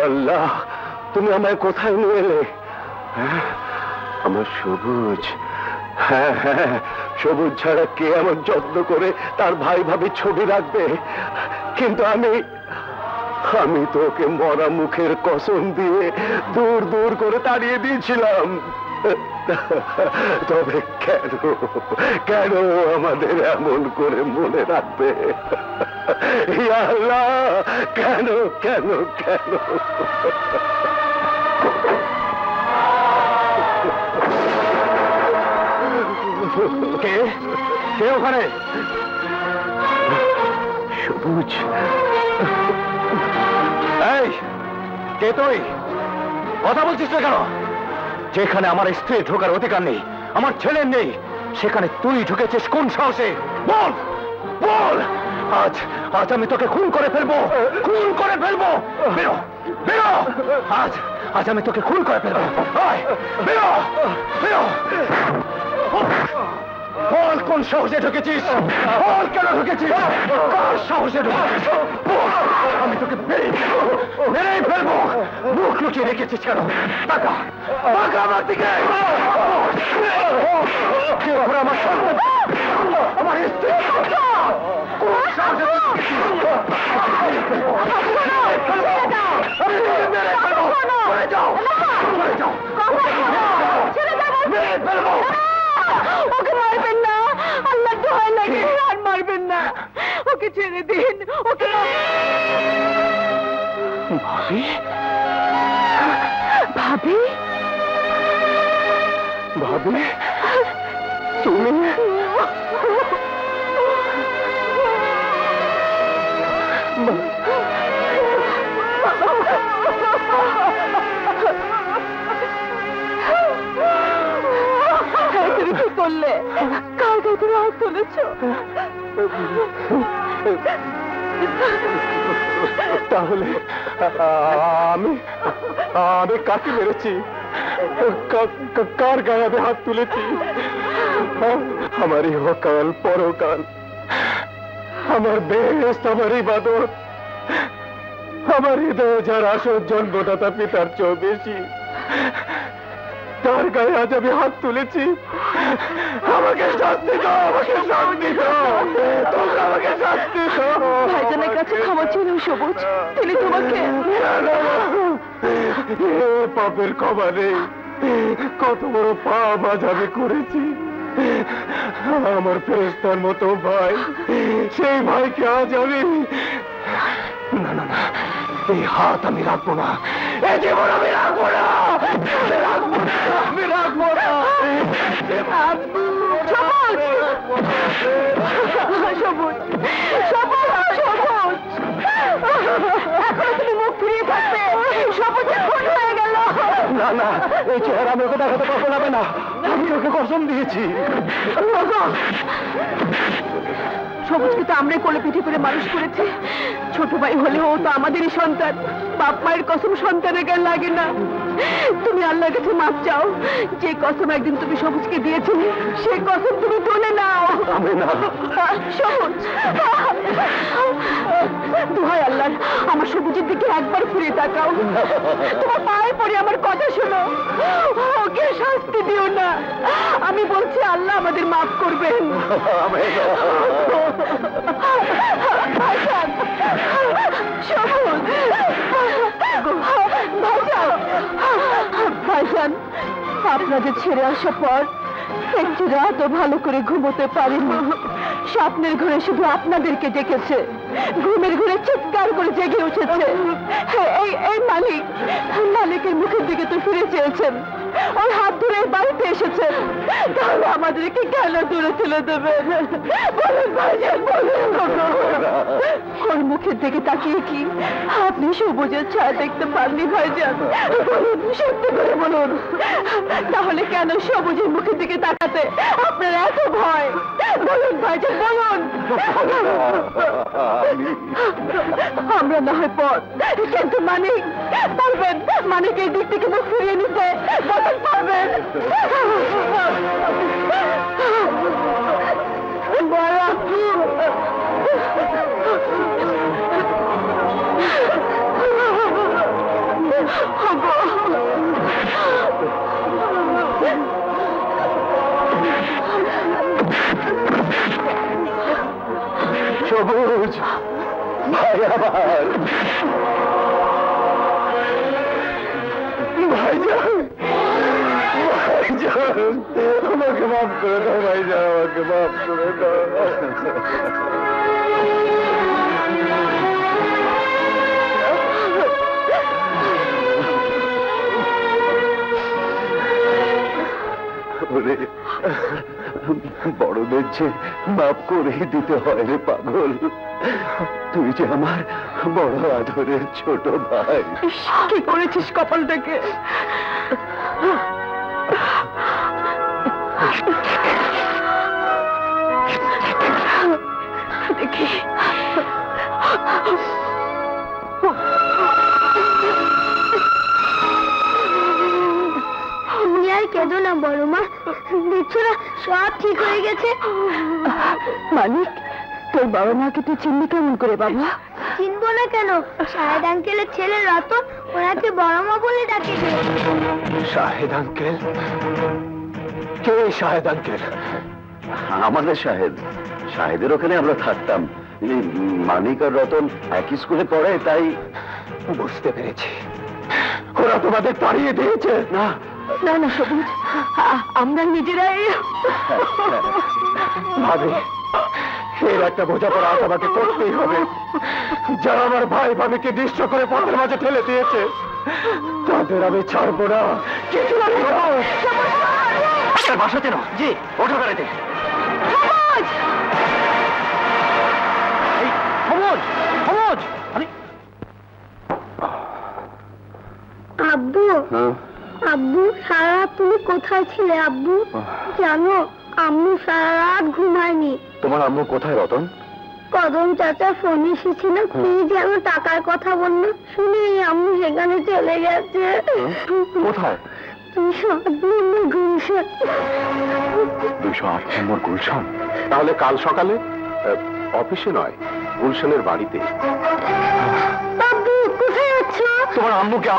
আল্লাহ, তুমি আমায় কোথায় নিয়ে এলে? হ্যাঁ, আমার সবুজ। হ্যাঁ হ্যাঁ, সবুজ ছাড়া কে আমার যত্ন করে তার ভাই ভাবি ছবি রাখবে? কিন্তু আমি তো ওকে মরা মুখের কসম দিয়ে দূর দূর করে তাড়িয়ে দিয়েছিলাম। তবে কেন আমাদের এমন করে মনে রাখবে? ইয়া আল্লাহ, কেন কেন কেন? কে কে ওখানে? সবুজ। এই, কে তুই? কথা বলছিস না কেন? যেখানে আমার স্ত্রী ঢোকার অধিকার নেই, আমার ছেলের নেই, সেখানে তুই ঢুকেছিস কোন সাহসে? বল বল। আজ আজ আমি তোকে খুন করে ফেলবো, খুন করে ফেলবো। বেরো বেরো, আজ আজ আমি তোকে খুন করে ফেলবো। আয়, বেরো বেরো। বল কোন সাহসে ঢুকেছিস? বল কেন ঢুকেছিস? কার সাহসে ঢুকেছিস? বল, আমি তোকে মেরেই ফেলবো। মুখ লুকিয়ে রেখেছিস কেন? টাকা টাকা আমার দিকে। আমার সন্তান, আমার স্ত্রী, কোন সাহসে ঢুকেছিস? আমি মেরে ফেলবো। মরে যাও, মরে যাও, মেরে ফেলবো। ওকে মারবেন না, আল্লাহ দোহাই লাগে, আর মারবেন না, ওকে ছেড়ে দিন। ওকে ভাবি, ভাবি, ভাবি, তুমি? তুমি কি করলে? কার গায়ে তুমি হাত তুলেছ? তাহলে আমি আমি কাকে মেরেছি? কার গায়ে আমি হাত তুলেছি? আমার ইহকাল পরকাল, আমার বেশ, আমার ইবাদত, আমার হৃদয় যার আসল জন্মদাতা পিতার চেয়েও বেশি, তার গায়ে আজ আমি হাত তুলেছি। আমাকে শাস্তি দাও, আমাকে শাস্তি দাও, তোমরা আমাকে শাস্তি দাও। ভাইজানের কাছে ক্ষমা ছিল সবুজ, তিনি তোমাকে পাপের ক্ষমা নেই। কত বড় পাপ আজ আমি করেছি। আমার ফেরেশতার মতো ভাই, সেই ভাইকে আজ আমি না না না, এই হাত আমি রাখবো না, এই জীবন আমি রাখবো না, আমি রাখবো না, আমি রাখবো না। সবুজ, সবুজ, সবুজ, এখনো তুমি মুখ ফিরিয়ে থাকবে? সবুজের খুন হয়ে গেল। না না, এই চেহারা আমি ওকে দেখাতে পারবো না। আমি ওকে কসম দিয়েছি। সবুজকে তো আমরাই কোলে পিঠে করে মানুষ করেছি। ছোট ভাই হলেও ও তো আমাদেরই সন্তান। বাপ মায়ের কসম সন্তানের গায়ে লাগে না। তুমি আল্লাহর কাছে মাপ চাও। যে কসম একদিন তুমি সবুজকে দিয়েছিলে, সেই কসম তুমি তুলে নাও। আমি না। সবুজ, দোহাই আল্লাহর, আমার সবুজের দিকে একবার ফিরে তাকাও। তোমার পায়ে পড়ে আমার কথা শোনো, ওকে শাস্তি দিও না। আমি বলছি আল্লাহ আমাদের মাফ করবেন। ভাইজান, সবুজ, ভাইজান, আপনাদের ছেড়ে আসার পর একটি রাতও ভালো করে ঘুমোতে পারিনি। স্বপ্নের ঘরে শুধু আপনাদেরকে ডেকেছে, ঘুমের ঘরে চিৎকার করে জেগে উঠেছে। এই মালিকের মুখের দিকে তো ফিরে চেয়েছেন, ওর হাত ধরে বাড়িতে এসেছেন, তাহলে আমাদেরকে কেন দূরে তুলে দেবেন? বলুন ভাইজান, বলুন। ওর মুখের দিকে তাকিয়ে কি আপনি সবুজের ছায়া দেখতে পাননি ভাইজান? বলুন, সত্যি করে বলুন, তাহলে কেন সবুজের মুখের দিকে তাকাতে আপনার এত ভয়? বলুন ভাইজান বলুন। আমরা না হয় পথ, কিন্তু মানিক পারবেন? মানিক এই দিক থেকে মুখ ফিরিয়ে নিতে বলেন পারবেন? বড় আপু, সবুজ ভাই আমার ভাইজান, ভাইজান আমাকে মাফ করে দাও ভাইজান, আমাকে মাফ করে দাও। ওরে, বড়দের যে মাফ করে দিতে হয় রে পাগল। তুই যে আমার বড় আদরের ছোট ভাই। কি করেছিস কপালটাকে? দেখি তুমি আর কেঁদো না বড় মা, দেখছো না সব ঠিক হয়ে গেছে। মানিক, তোর বাবা মাকে তুই চিনলি কেমন করে বাবা? চিনবো না কেন, শাহেদ আঙ্কেলের ছেলে রতন ওনাকে বড় মা বলে ডাকে। শাহেদ আঙ্কেল? কে শাহেদ আঙ্কেল? আমাদের শাহেদ। শাহেদের ওখানে আমরা থাকতাম। এই মানিক আর রতন একই স্কুলে পড়ে, তাই বুঝতে পেরেছি। ওরা তোমাদের তাড়িয়ে দিয়েছে? না না না সবুজ, আমরা নিজেরাই। ভাবি, এর একটা বোঝাপড়া আজ আমাকে করতেই হবে। যারা আমার ভাই ভাবিকে নিঃস্ব করে পথের মাঝে ঠেলে দিয়েছে, তাদের আমি ছাড়বো না। বাসা চেন? জি, ওঠো গাড়িতে। আব্বু, আব্বু সারা রাত তুমি কোথায় ছিলে আব্বু? জানো আম্মু সারা রাত ঘুমায়নি। তোমার আম্মু কোথায় রতন? কদম চাচা ফোন এসেছিল, কি যেন টাকার কথা বললো, শুনে আম্মু সেখানে চলে গেছে। কোথায়? 208 নম্বর গুলশান। 208 নম্বর গুলশান? তাহলে কাল সকালে অফিসে নয়, গুলশানের বাড়িতে। আব্বু কোথায় আছো? তোমার আম্মুকে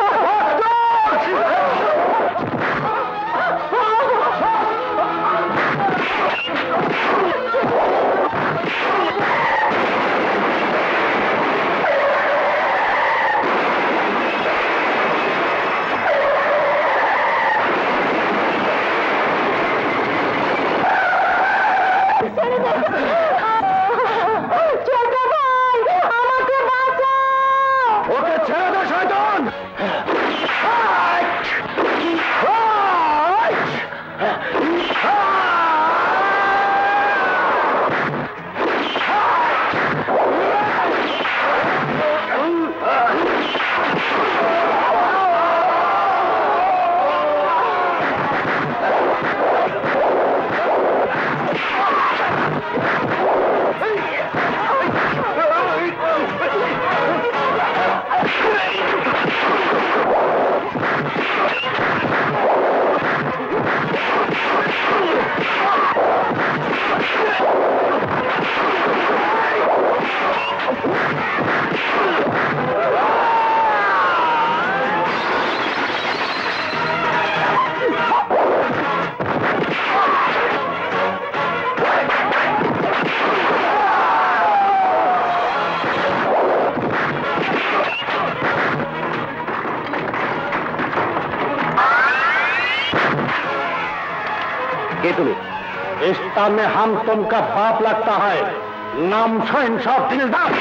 ওকে ছেড়ে দে শয়তান! इस स्थान में हम तुमका बाप लगता है, नाम शहंशाह दिलदार।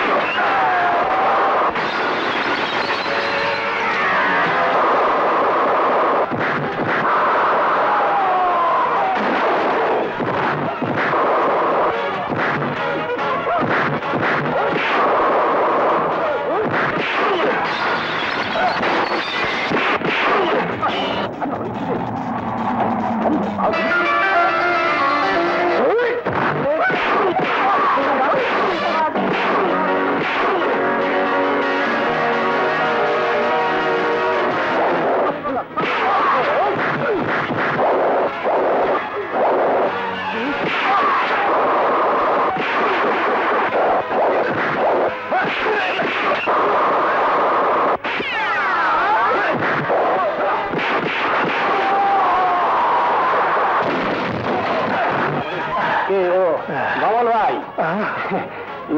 কমল ভাই,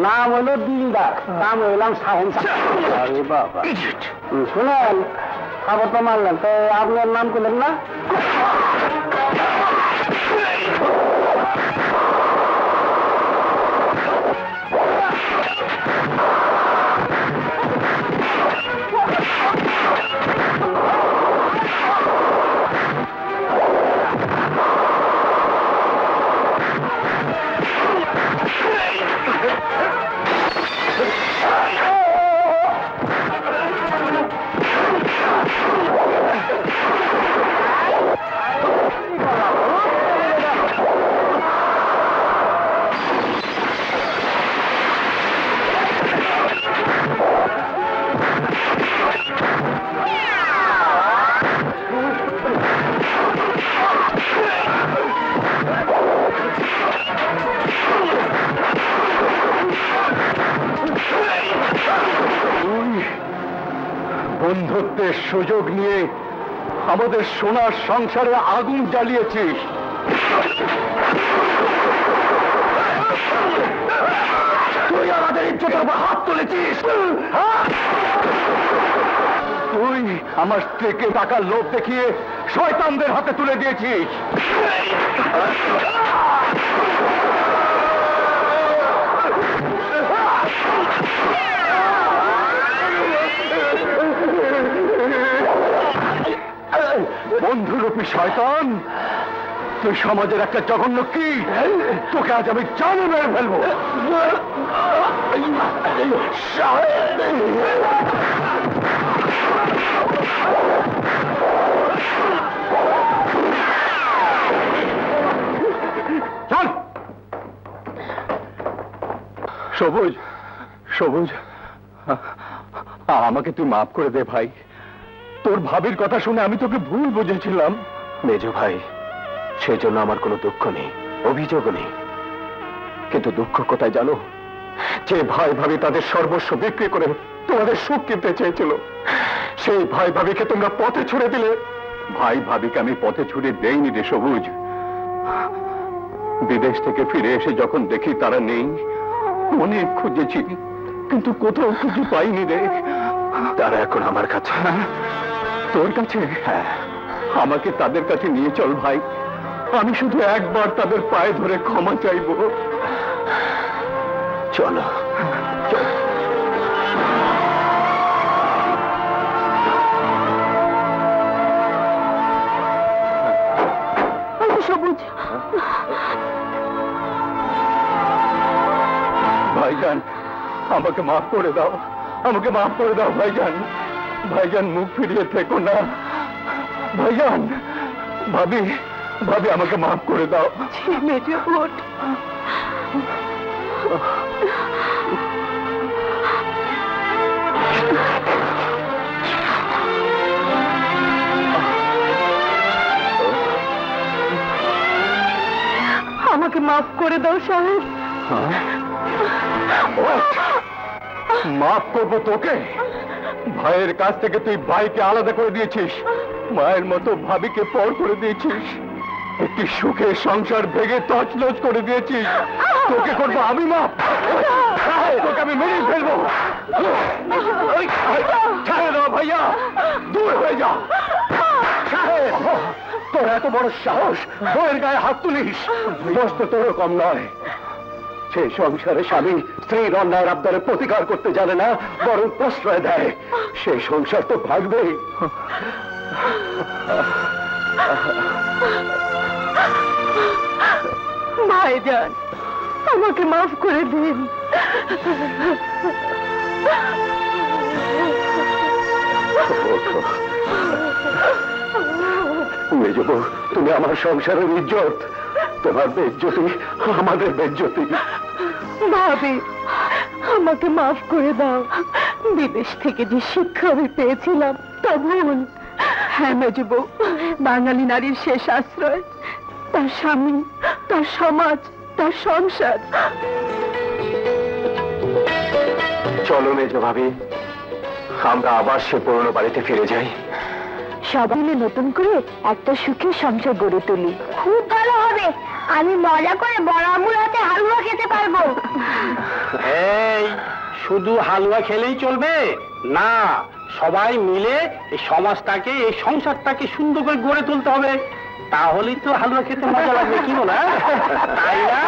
নাম হলো দিলদার, নাম হইলাম সাহেব। আরে বাবা, শুনেন, খবর তো মারলেন, তো আপনার নাম করলেন না? বন্ধুত্বের সুযোগ নিয়ে আমাদের সোনার সংসারে আগুন জ্বালিয়েছিস। তুই আমাদের ইজ্জতের উপর হাত তুলেছিস। তুই আমার স্ত্রীকে টাকার লোভ দেখিয়ে শয়তানদের হাতে তুলে দিয়েছিস। বন্ধুরূপী শয়তান, তুই সমাজের একটা জঘন্য কি, তোকে আজ আমি জানে মেরে ফেলবো। চল। সবুজ, সবুজ, আমাকে তুই মাফ করে দে ভাই। তোর ভাবির কথা শুনে আমি তোকে ভুল বুঝেছিলাম। মেজ ভাই, সেই জন্য আমার কোনো দুঃখ নেই, অভিযোগও নেই। কিন্তু দুঃখ কোথায় জানো? যে ভাই ভাবি তাদের সর্বস্ব বিক্রি করে তোমাদের সুখ কিনতে চেয়েছিল, সেই ভাই ভাবিকে তোমরা পথে ছুড়ে দিলে। ভাই ভাবিকে আমি পথে ছুড়ে দেইনি রে সবুজ। বিদেশ থেকে ফিরে এসে যখন দেখি তারা নেই, অনেক খুঁজেছি, কিন্তু কোথাও খুঁজে পাইনি রে। তারা এখন আমার কাছে। তোর কাছে? হ্যাঁ। আমাকে তাদের কাছে নিয়ে চল ভাই, আমি শুধু একবার তাদের পায়ে ধরে ক্ষমা চাইব। চলো, চল। সবুজ, ভাইজান, আমাকে মাফ করে দাও, আমাকে মাফ করে দাও ভাইজান। ভাইজান, মুখ ফিরিয়ে থেকো না ভাইজান। ভাবি, ভাবি, আমাকে মাফ করে দাও। মেজো বোন, আমাকে মাফ করে দাও সাহেব। মাফ করবো তোকে? ভাইয়ের কাছ থেকে তুই ভাইকে আলাদা করে দিয়েছিস, মায়ের মতো ভাবিকে পর করে দিয়েছিস, একটি সুখের সংসার ভেঙে তছনছ করে দিয়েছিস। তোকে করবো আমি মাফ? তোকে আমি মেরে ফেলবো। ছেড়ে দাও ভাইয়া, দূর হয়ে যা। তোর এত বড় সাহস, বউয়ের গায়ে হাত তুলিস? দোষ তো তোরও কম নয়। সেই সংসারে স্বামী স্ত্রীর অন্যায়ের আবদারে প্রতিকার করতে জানে না, বরং প্রশ্রয় দেয়। সেই সংসার তো ভাগবেই। ভাইজান, আমাকে মাফ করে দিন। মেজবু, তুমি আমার সংসারের ইজ্জত, তোমার বেজ্জতি আমাদের বেজ্জতি। ভাবি, আমাকে মাফ করে দাও। বিদেশ থেকে যে শিক্ষা আমি পেয়েছিলাম তা ভুল। হ্যাঁ মেজবু, বাঙালি নারীর শেষ আশ্রয় তার স্বামী, তার সমাজ, তার সংসার। চলো মেজ ভাবি, আমরা আবার সে পুরনো বাড়িতে ফিরে যাই। সবাই মিলে নতুন করে একটা সুখী সংসার গড়ে তুলি। খুব ভালো হবে। হবে, আমি মজা করে বড় আম্মুর হাতে হালুয়া খেতে পারবো। এই শুধু হালুয়া খেলেই চলবে না, সবাই মিলে এই সমাজটাকে, এই সংসারটাকে সুন্দর করে গড়ে তুলতে হবে, তাহলেই তো হালুয়া খেতে মজা লাগবে, কি বলা, তাই না?